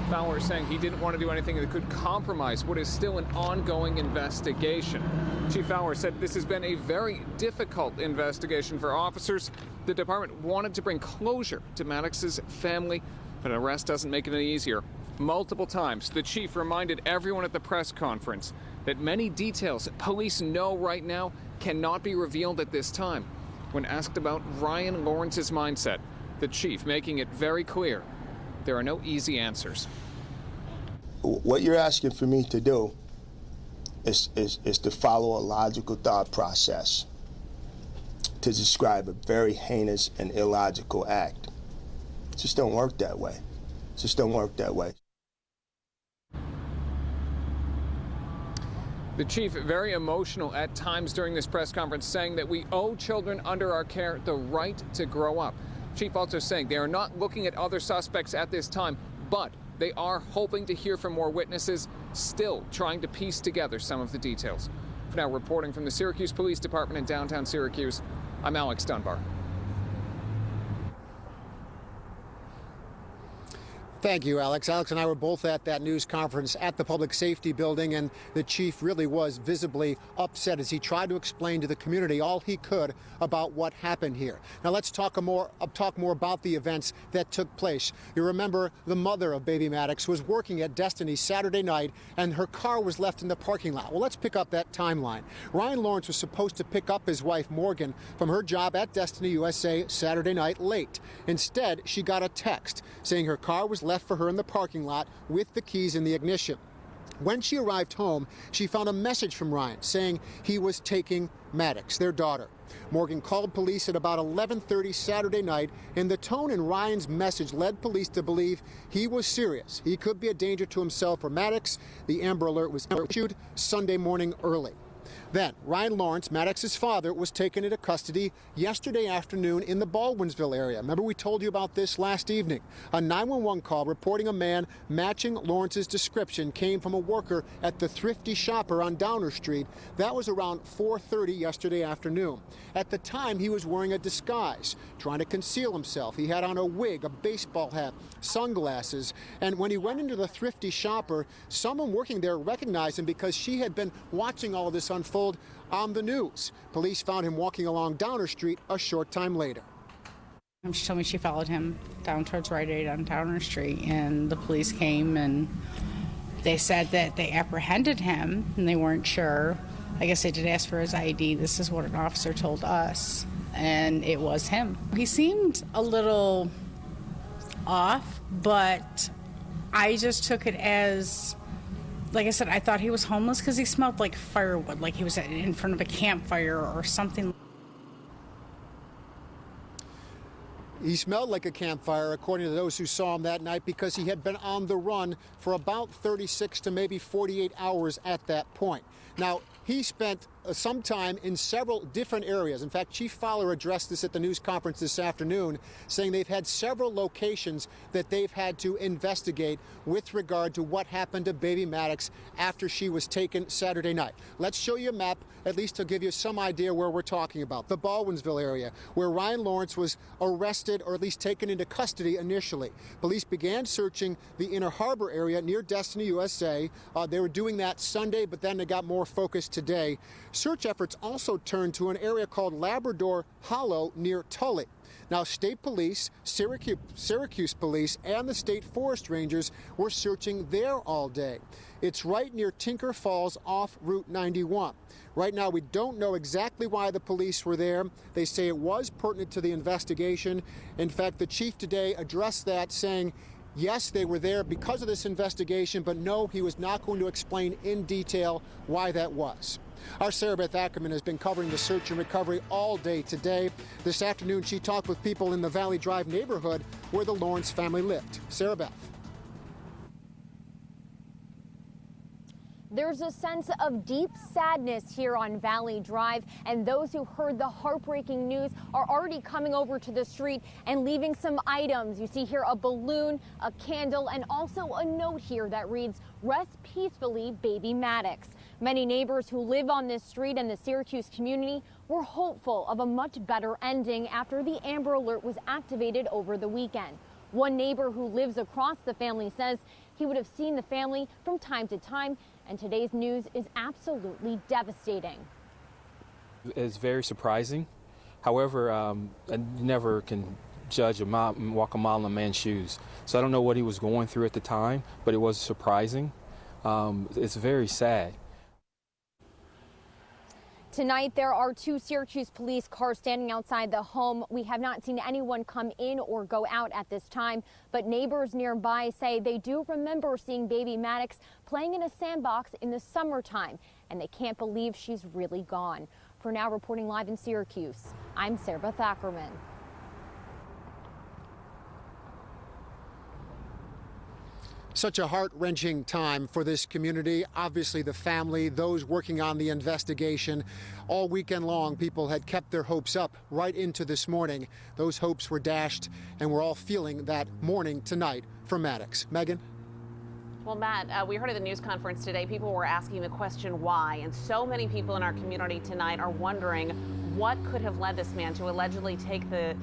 Fowler saying he didn't want to do anything that could compromise what is still an ongoing investigation. Chief Fowler said this has been a very difficult investigation for officers. The department wanted to bring closure to Maddox's family, but an arrest doesn't make it any easier. Multiple times, the chief reminded everyone at the press conference that many details police know right now cannot be revealed at this time. When asked about Ryan Lawrence's mindset, the chief making it very clear there are no easy answers. What you're asking for me to do is to follow a logical thought process to describe a very heinous and illogical act. It just don't work that way. It just don't work that way. The chief very emotional at times during this press conference, saying that we owe children under our care the right to grow up. Chief also saying they are not looking at other suspects at this time, but they are hoping to hear from more witnesses, still trying to piece together some of the details. For now, reporting from the Syracuse Police Department in downtown Syracuse, I'm Alex Dunbar. Thank you, Alex. Alex and I were both at that news conference at the Public Safety Building, and the chief really was visibly upset as he tried to explain to the community all he could about what happened here. Now let's talk more about the events that took place. You remember the mother of baby Maddox was working at Destiny Saturday night, and her car was left in the parking lot. Well, let's pick up that timeline. Ryan Lawrence was supposed to pick up his wife Morgan from her job at Destiny USA Saturday night late. Instead, she got a text saying her car was left for her in the parking lot with the keys in the ignition. When she arrived home, she found a message from Ryan saying he was taking Maddox, their daughter. Morgan called police at about 11:30 Saturday night, and the tone in Ryan's message led police to believe he was serious. He could be a danger to himself or Maddox. The Amber Alert was issued Sunday morning early. Then, Ryan Lawrence, Maddox's father, was taken into custody yesterday afternoon in the Baldwinsville area. Remember, we told you about this last evening. A 911 call reporting a man matching Lawrence's description came from a worker at the Thrifty Shopper on Downer Street. That was around 4:30 yesterday afternoon. At the time, he was wearing a disguise, trying to conceal himself. He had on a wig, a baseball hat, sunglasses, and when he went into the Thrifty Shopper, someone working there recognized him because she had been watching all of this unfold on the news. Police found him walking along Downer Street a short time later. She told me she followed him down towards Rite Aid on Downer Street, and the police came and they said that they apprehended him and they weren't sure. I guess they did ask for his ID. This is what an officer told us, and it was him. He seemed a little off, but I just took it as, like I said, I thought he was homeless because he smelled like firewood, like he was in front of a campfire or something. He smelled like a campfire, according to those who saw him that night, because he had been on the run for about 36 to maybe 48 hours at that point. Now, he spent some time in several different areas. In fact, Chief Fowler addressed this at the news conference this afternoon, saying they've had several locations that they've had to investigate with regard to what happened to baby Maddox after she was taken Saturday night. Let's show you a map, at least to give you some idea where we're talking about. The Baldwinsville area, where Ryan Lawrence was arrested, or at least taken into custody initially. Police began searching the Inner Harbor area near Destiny USA. They were doing that Sunday, but then they got more focused today. Search efforts also turned to an area called Labrador Hollow near Tully. Now, state police, Syracuse police, and the state forest rangers were searching there all day. It's right near Tinker Falls off Route 91. Right now, we don't know exactly why the police were there. They say it was pertinent to the investigation. In fact, the chief today addressed that, saying, yes, they were there because of this investigation, but no, he was not going to explain in detail why that was. Our Sarah Beth Ackerman has been covering the search and recovery all day today. This afternoon, she talked with people in the Valley Drive neighborhood where the Lawrence family lived. Sarah Beth. There's a sense of deep sadness here on Valley Drive, and those who heard the heartbreaking news are already coming over to the street and leaving some items. You see here a balloon, a candle, and also a note here that reads, "Rest peacefully, baby Maddox." Many neighbors who live on this street and the Syracuse community were hopeful of a much better ending after the Amber Alert was activated over the weekend. One neighbor who lives across the family says he would have seen the family from time to time, and today's news is absolutely devastating. It's very surprising. However, I never can judge walk a mile in a man's shoes. So I don't know what he was going through at the time, but it was surprising. It's very sad. Tonight, there are 2 Syracuse police cars standing outside the home. We have not seen anyone come in or go out at this time, but neighbors nearby say they do remember seeing baby Maddox playing in a sandbox in the summertime, and they can't believe she's really gone. For now, reporting live in Syracuse, I'm Sarah Thackerman. Such a heart-wrenching time for this community. Obviously, the family, those working on the investigation. All weekend long, people had kept their hopes up right into this morning. Those hopes were dashed, and we're all feeling that mourning tonight for Maddox. Megan? Well, Matt, we heard at the news conference today, people were asking the question why, and so many people in our community tonight are wondering what could have led this man to allegedly take the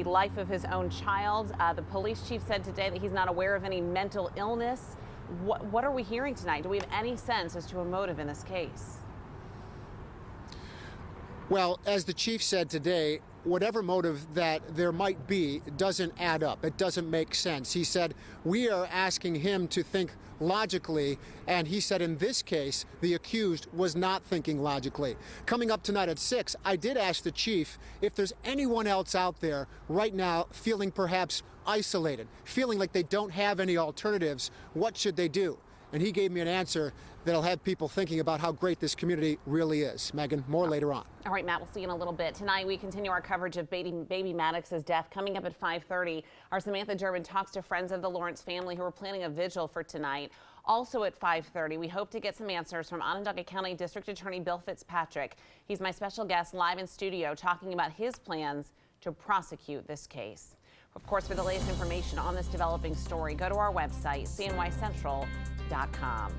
life of his own child. The police chief said today that he's not aware of any mental illness. What are we hearing tonight? Do we have any sense as to a motive in this case? Well, as the chief said today, whatever motive that there might be doesn't add up. It doesn't make sense. He said, we are asking him to think logically, and he said in this case, the accused was not thinking logically. Coming up tonight at 6, I did ask the chief if there's anyone else out there right now feeling perhaps isolated, feeling like they don't have any alternatives. What should they do? And he gave me an answer that'll have people thinking about how great this community really is. Megan, more later on. All right, Matt, we'll see you in a little bit. Tonight, we continue our coverage of baby Maddox's death. Coming up at 5:30, our Samantha Durbin talks to friends of the Lawrence family who are planning a vigil for tonight. Also at 5:30, we hope to get some answers from Onondaga County District Attorney Bill Fitzpatrick. He's my special guest live in studio talking about his plans to prosecute this case. Of course, for the latest information on this developing story, go to our website, cnycentral.com.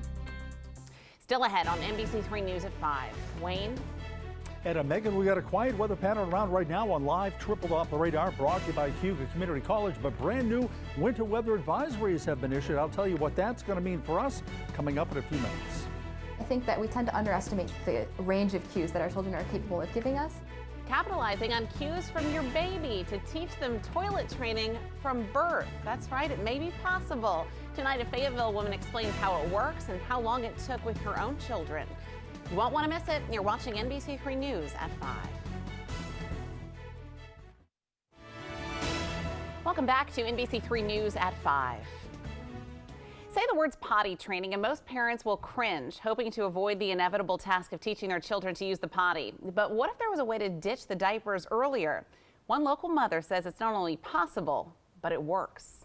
Still ahead on NBC3 News at 5. Wayne? And Megan, we got a quiet weather pattern around right now on live triple up radar brought to you by Hugo Community College, but brand new winter weather advisories have been issued. I'll tell you what that's going to mean for us coming up in a few minutes. I think that we tend to underestimate the range of cues that our children are capable of giving us. Capitalizing on cues from your baby to teach them toilet training from birth. That's right, it may be possible. Tonight, a Fayetteville woman explains how it works and how long it took with her own children. You won't want to miss it. You're watching NBC3 News at 5. Welcome back to NBC3 News at 5. Say the words potty training and most parents will cringe, hoping to avoid the inevitable task of teaching their children to use the potty. But what if there was a way to ditch the diapers earlier? One local mother says it's not only possible, but it works.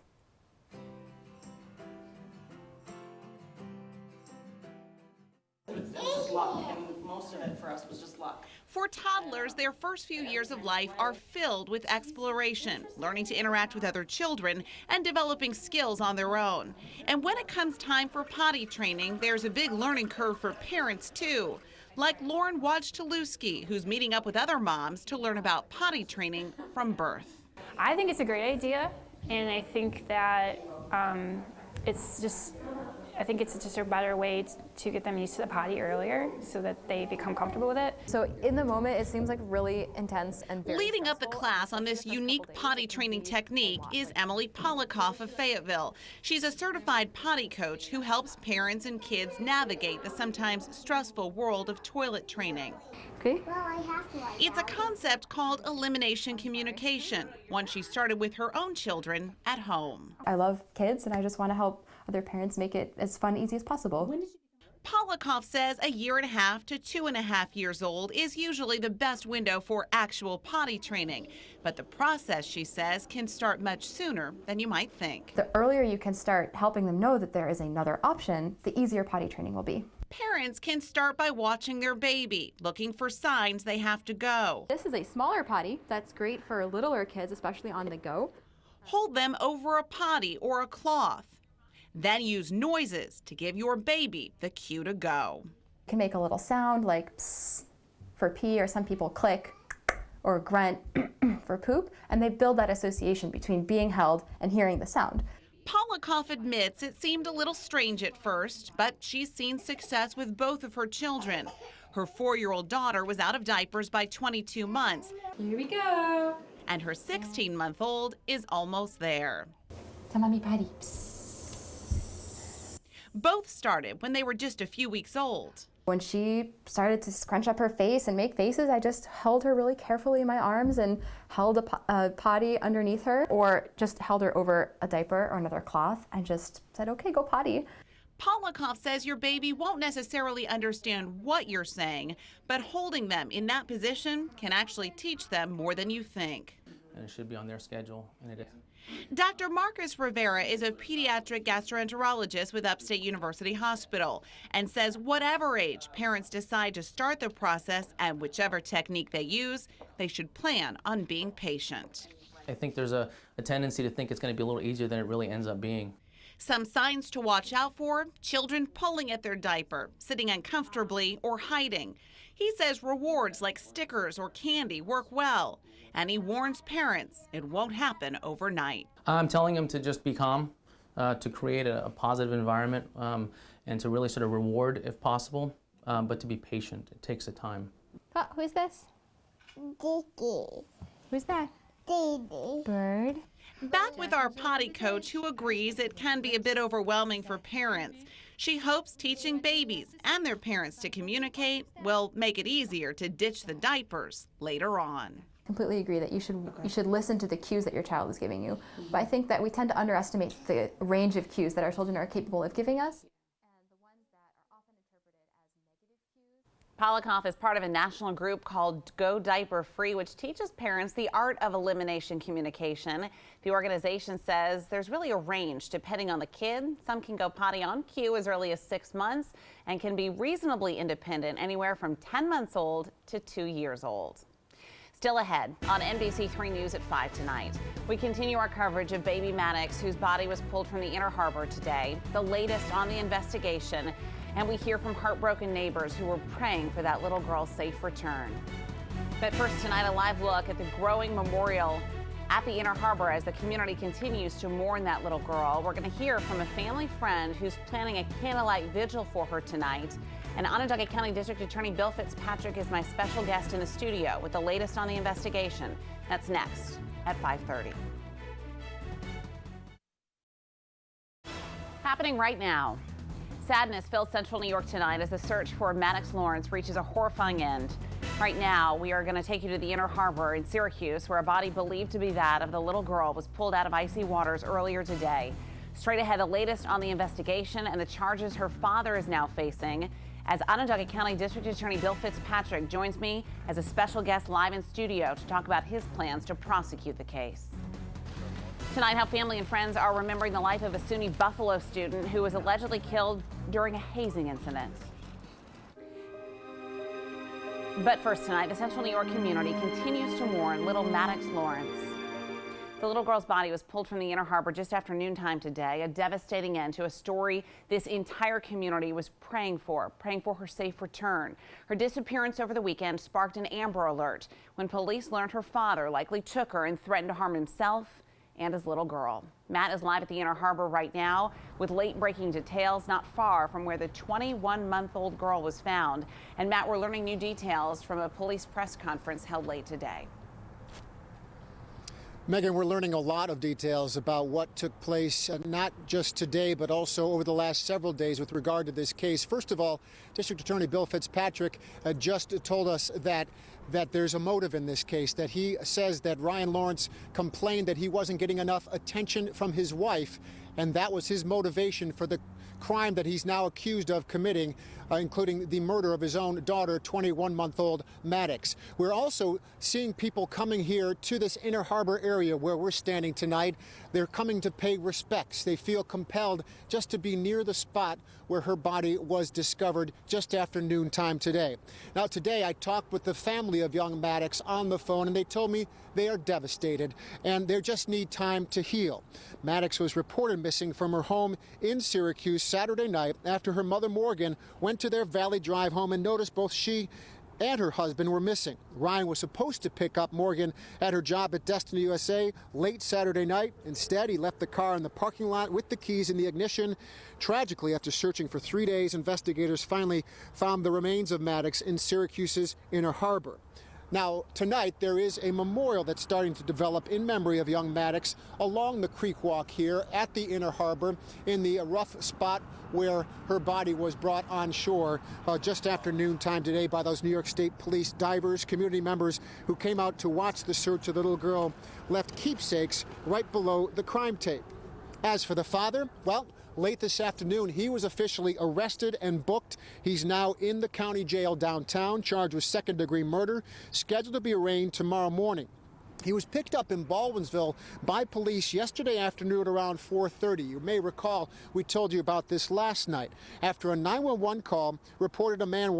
It was just luck, and most of it for us was just luck. For toddlers, their first few years of life are filled with exploration, learning to interact with other children and developing skills on their own. And when it comes time for potty training, there's a big learning curve for parents too, like Lauren Wojciechowski, who's meeting up with other moms to learn about potty training from birth. I think it's a great idea, and I think that it's just a better way to get them used to the potty earlier so that they become comfortable with it. So in the moment, it seems like really intense and very Leading up the class on this unique potty training technique is Emily Polikoff of Fayetteville. She's a certified potty coach who helps parents and kids navigate the sometimes stressful world of toilet training. Okay. It's a concept called elimination communication, one she started with her own children at home. I love kids, and I just want to help other parents make it as fun and easy as possible. Polikoff says 1.5 to 2.5 years old is usually the best window for actual potty training. But the process, she says, can start much sooner than you might think. The earlier you can start helping them know that there is another option, the easier potty training will be. Parents can start by watching their baby, looking for signs they have to go. This is a smaller potty that's great for littler kids, especially on the go. Hold them over a potty or a cloth. Then use noises to give your baby the cue to go. You can make a little sound like psst for pee, or some people click or grunt for poop, and they build that association between being held and hearing the sound. Polikoff admits it seemed a little strange at first, but she's seen success with both of her children. Her 4-year-old daughter was out of diapers by 22 months. Here we go. And her 16-month-old is almost there. Tell mommy potty. Both started when they were just a few weeks old. When she started to scrunch up her face and make faces, I just held her really carefully in my arms and held a potty underneath her, or just held her over a diaper or another cloth and just said, okay, go potty. Polikoff says your baby won't necessarily understand what you're saying, but holding them in that position can actually teach them more than you think. And it should be on their schedule, and it is. Dr. Marcus Rivera is a pediatric gastroenterologist with Upstate University Hospital and says whatever age parents decide to start the process and whichever technique they use, they should plan on being patient. I think there's a tendency to think it's going to be a little easier than it really ends up being. Some signs to watch out for: children pulling at their diaper, sitting uncomfortably, or hiding. He says rewards like stickers or candy work well, and he warns parents it won't happen overnight. I'm telling them to just be calm, to create a positive environment, and to really sort of reward if possible, but to be patient. It takes a time. Who's this? Kiki. Who's that? Didi. Bird. Back with our potty coach, who agrees it can be a bit overwhelming for parents. She hopes teaching babies and their parents to communicate will make it easier to ditch the diapers later on. Completely agree that you should listen to the cues that your child is giving you. But I think that we tend to underestimate the range of cues that our children are capable of giving us. Polikoff is part of a national group called Go Diaper Free, which teaches parents the art of elimination communication. The organization says there's really a range depending on the kid. Some can go potty on cue as early as 6 months and can be reasonably independent anywhere from 10 months old to 2 years old. Still ahead on NBC3 News at 5 tonight, we continue our coverage of baby Maddox, whose body was pulled from the Inner Harbor today, the latest on the investigation, and we hear from heartbroken neighbors who were praying for that little girl's safe return. But first tonight, a live look at the growing memorial at the Inner Harbor as the community continues to mourn that little girl. We're going to hear from a family friend who's planning a candlelight vigil for her tonight. And Onondaga County District Attorney Bill Fitzpatrick is my special guest in the studio with the latest on the investigation. That's next at 5:30. Happening right now. Sadness filled central New York tonight as the search for Maddox Lawrence reaches a horrifying end. Right now, we are going to take you to the Inner Harbor in Syracuse, where a body believed to be that of the little girl was pulled out of icy waters earlier today. Straight ahead, the latest on the investigation and the charges her father is now facing, as Onondaga County District Attorney Bill Fitzpatrick joins me as a special guest live in studio to talk about his plans to prosecute the case. Tonight, how family and friends are remembering the life of a SUNY Buffalo student who was allegedly killed during a hazing incident. But first tonight, the central New York community continues to mourn little Maddox Lawrence. The little girl's body was pulled from the Inner Harbor just after noontime today, a devastating end to a story this entire community was praying for her safe return. Her disappearance over the weekend sparked an Amber Alert when police learned her father likely took her and threatened to harm himself and his little girl. Matt is live at the Inner Harbor right now with late-breaking details not far from where the 21-month-old girl was found. And Matt, we're learning new details from a police press conference held late today. Megan, we're learning a lot of details about what took place, not just today, but also over the last several days with regard to this case. First of all, District Attorney Bill Fitzpatrick just told us that there's a motive in this case, that he says that Ryan Lawrence complained that he wasn't getting enough attention from his wife, and that was his motivation for the crime that he's now accused of committing, including the murder of his own daughter, 21-month-old Maddox. We're also seeing people coming here to this Inner Harbor area where we're standing tonight. They're coming to pay respects. They feel compelled just to be near the spot where her body was discovered just after noontime today. Now, today I talked with the family of young Maddox on the phone, and they told me they are devastated and they just need time to heal. Maddox was reported missing from her home in Syracuse Saturday night after her mother, Morgan, went to their Valley Drive home and noticed both she and her husband were missing. Ryan was supposed to pick up Morgan at her job at Destiny USA late Saturday night. Instead, he left the car in the parking lot with the keys in the ignition. Tragically, after searching for 3 days, investigators finally found the remains of Maddox in Syracuse's Inner Harbor. Now, tonight, there is a memorial that's starting to develop in memory of young Maddox along the creek walk here at the Inner Harbor in the rough spot where her body was brought on shore just after noontime today by those New York State Police divers. Community members who came out to watch the search of the little girl left keepsakes right below the crime tape. As for the father, well, late this afternoon, he was officially arrested and booked. He's now in the county jail downtown, charged with second-degree murder, scheduled to be arraigned tomorrow morning. He was picked up in Baldwinsville by police yesterday afternoon around 4:30. You may recall we told you about this last night. After a 911 call reported a man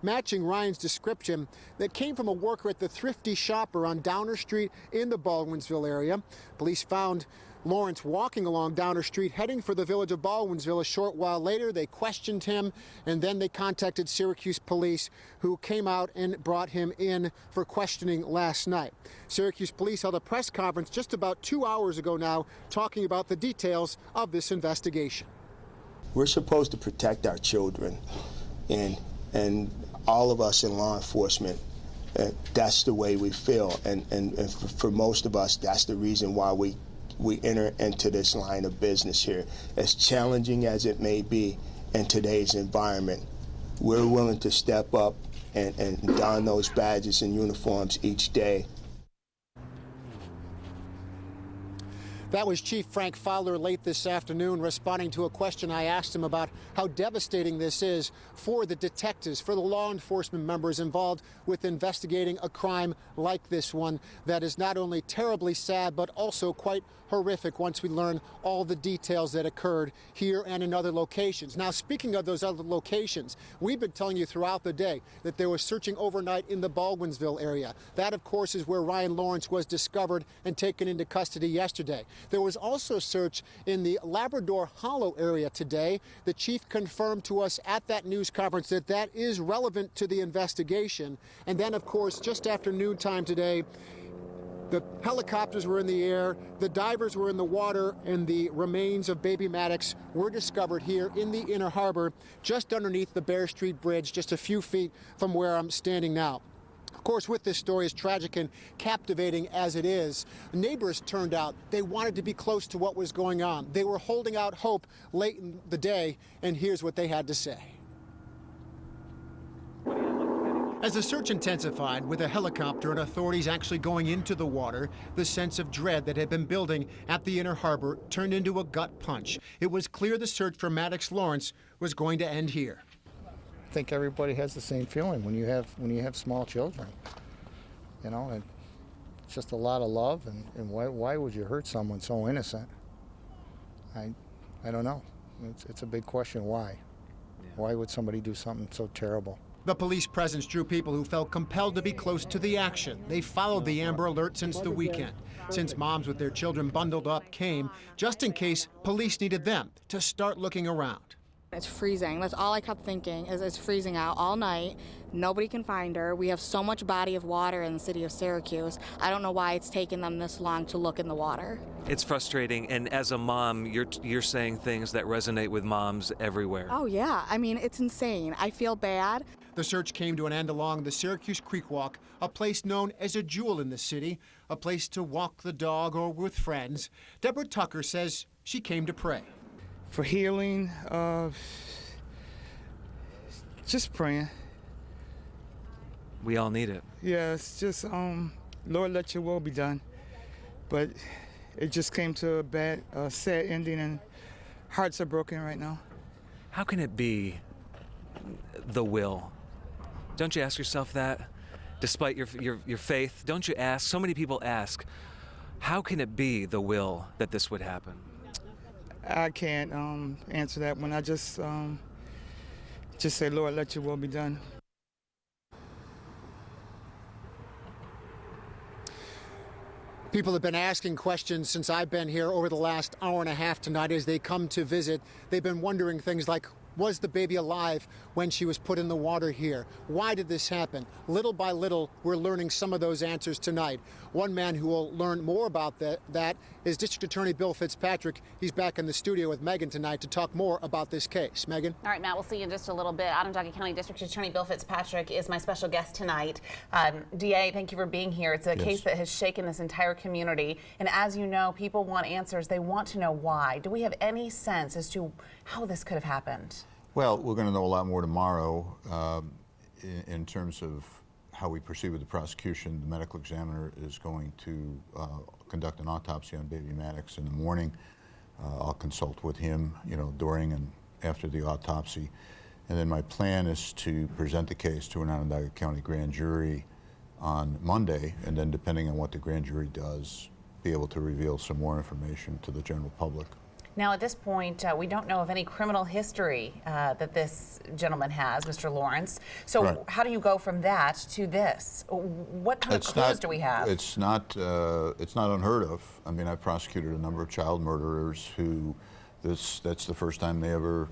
matching Ryan's description that came from a worker at the Thrifty Shopper on Downer Street in the Baldwinsville area. Police found Lawrence walking along Downer Street, heading for the village of Baldwinsville. A short while later, they questioned him, and then they contacted Syracuse police, who came out and brought him in for questioning last night. Syracuse police held a press conference just about 2 hours ago now, talking about the details of this investigation. We're supposed to protect our children, and all of us in law enforcement, that's the way we feel, and for most of us, that's the reason why we enter into this line of business here. As challenging as it may be in today's environment, we're willing to step up and don those badges and uniforms each day. That was Chief Frank Fowler late this afternoon, responding to a question I asked him about how devastating this is for the detectives, for the law enforcement members involved with investigating a crime like this one that is not only terribly sad, but also quite horrific once we learn all the details that occurred here and in other locations. Now, speaking of those other locations, we've been telling you throughout the day that they were searching overnight in the Baldwinsville area. That, of course, is where Ryan Lawrence was discovered and taken into custody yesterday. There was also a search in the Labrador Hollow area today. The chief confirmed to us at that news conference that that is relevant to the investigation. And then, of course, just after noontime today, the helicopters were in the air, the divers were in the water, and the remains of baby Maddox were discovered here in the Inner Harbor, just underneath the Bear Street Bridge, just a few feet from where I'm standing now. Of course, with this story, as tragic and captivating as it is, neighbors turned out. They wanted to be close to what was going on. They were holding out hope late in the day, and here's what they had to say. As the search intensified, with a helicopter and authorities actually going into the water, the sense of dread that had been building at the Inner Harbor turned into a gut punch. It was clear the search for Maddox Lawrence was going to end here. I think everybody has the same feeling when you have small children. You know, and it's just a lot of love, and why would you hurt someone so innocent? I don't know. It's a big question. Why? Why would somebody do something so terrible? The police presence drew people who felt compelled to be close to the action. They followed the Amber Alert since the weekend, since moms with their children bundled up came, just in case police needed them to start looking around. It's freezing. That's all I kept thinking, is it's freezing out all night. Nobody can find her. We have so much body of water in the city of Syracuse. I don't know why it's taken them this long to look in the water. It's frustrating, and as a mom, you're saying things that resonate with moms everywhere. Oh yeah, I mean, it's insane. I feel bad. The search came to an end along the Syracuse Creek Walk, a place known as a jewel in the city, a place to walk the dog or with friends. Deborah Tucker says she came to pray. For healing, just praying. We all need it. Yeah, it's just, Lord, let your will be done. But it just came to a bad, sad ending, and hearts are broken right now. How can it be the will? Don't you ask yourself that? Despite your faith, don't you ask? So many people ask, how can it be the will that this would happen? I can't answer that one. I just say, Lord, let your will be done. People have been asking questions since I've been here over the last hour and a half tonight as they come to visit. They've been wondering things like, was the baby alive when she was put in the water here? Why did this happen? Little by little, we're learning some of those answers tonight. One man who will learn more about that is District Attorney Bill Fitzpatrick. He's back in the studio with Megan tonight to talk more about this case. Megan? All right, Matt, we'll see you in just a little bit. Onondaga County District Attorney Bill Fitzpatrick is my special guest tonight. DA, thank you for being here. It's a case that has shaken this entire community. And as you know, people want answers. They want to know why. Do we have any sense as to how this could have happened? Well, we're going to know a lot more tomorrow in terms of how we proceed with the prosecution. The medical examiner is going to conduct an autopsy on baby Maddox in the morning. I'll consult with him, during and after the autopsy. And then my plan is to present the case to an Onondaga County grand jury on Monday, and then depending on what the grand jury does, be able to reveal some more information to the general public. Now, at this point, we don't know of any criminal history that this gentleman has, Mr. Lawrence. So Right. how do you go from that to this? What kind of clues do we have? It's not unheard of. I mean, I've prosecuted a number of child murderers who that's the first time they ever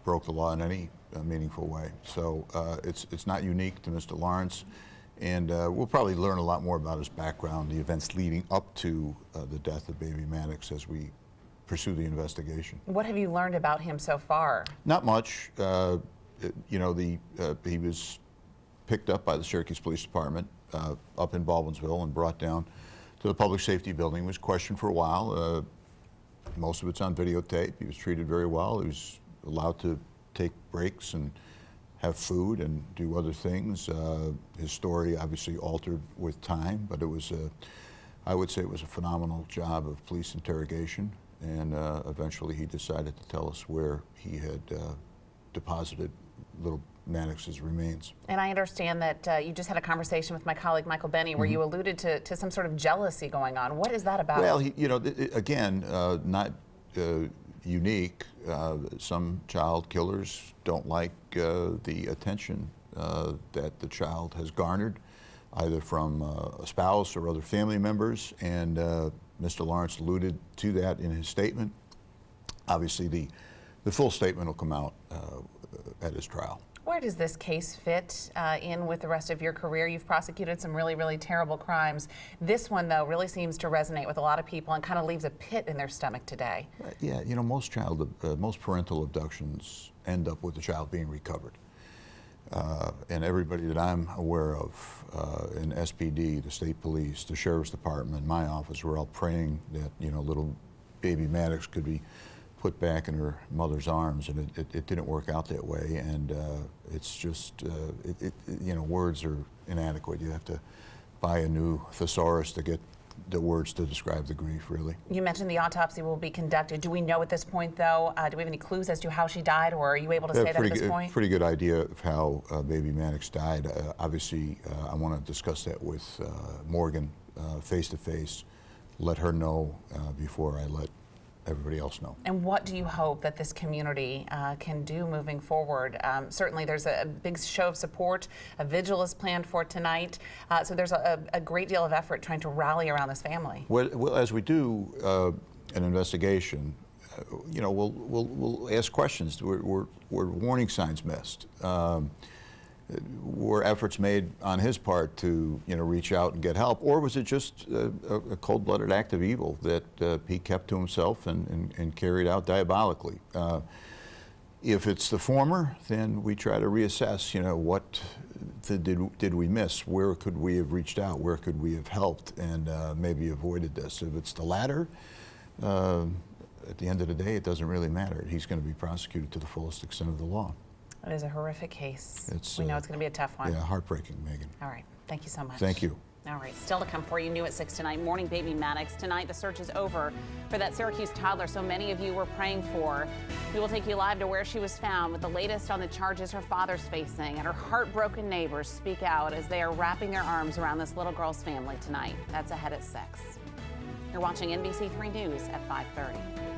broke the law in any meaningful way. So it's not unique to Mr. Lawrence. And we'll probably learn a lot more about his background, the events leading up to the death of baby Maddox as we pursue the investigation. What have you learned about him so far? Not much. He was picked up by the Syracuse Police Department up in Baldwinsville and brought down to the public safety building. He was questioned for a while. Most of it's on videotape. He was treated very well. He was allowed to take breaks and have food and do other things. His story obviously altered with time, but I would say it was a phenomenal job of police interrogation. And eventually he decided to tell us where he had deposited little Maddox's remains. And I understand that you just had a conversation with my colleague Michael Benny where you alluded to some sort of jealousy going on. What is that about? Well, again, not unique. Some child killers don't like the attention that the child has garnered, either from a spouse or other family members, and Mr. Lawrence alluded to that in his statement. Obviously, the full statement will come out at his trial. Where does this case fit in with the rest of your career? You've prosecuted some really, really terrible crimes. This one, though, really seems to resonate with a lot of people and kind of leaves a pit in their stomach today. Yeah, most parental abductions end up with the child being recovered. And everybody that I'm aware of in SPD, the state police, the sheriff's department, my office, we're all praying that little baby Maddox could be put back in her mother's arms, and it didn't work out that way. And it's just words are inadequate. You have to buy a new thesaurus to get the words to describe the grief, really. You mentioned the autopsy will be conducted. Do we know at this point, though, do we have any clues as to how she died, or are you able to say that at this point? Pretty good idea of how baby Maddox died. Obviously, I want to discuss that with Morgan face to face, let her know before I let everybody else know. And what do you hope that this community can do moving forward? Certainly there's a big show of support. A vigil is planned for tonight. So there's a great deal of effort trying to rally around this family. Well, as we do an investigation, we'll ask questions. Were warning signs missed? Were efforts made on his part to reach out and get help, or was it just a cold-blooded act of evil that he kept to himself and carried out diabolically? If it's the former, then we try to reassess. What did we miss? Where could we have reached out? Where could we have helped and maybe avoided this? If it's the latter, at the end of the day, it doesn't really matter. He's going to be prosecuted to the fullest extent of the law. It is a horrific case. We know it's going to be a tough one. Yeah, heartbreaking, Megan. All right. Thank you so much. Thank you. All right, still to come for you, new at 6 tonight, morning baby Maddox. Tonight, the search is over for that Syracuse toddler so many of you were praying for. We will take you live to where she was found with the latest on the charges her father's facing, and her heartbroken neighbors speak out as they are wrapping their arms around this little girl's family tonight. That's ahead at 6. You're watching NBC 3 News at 5:30.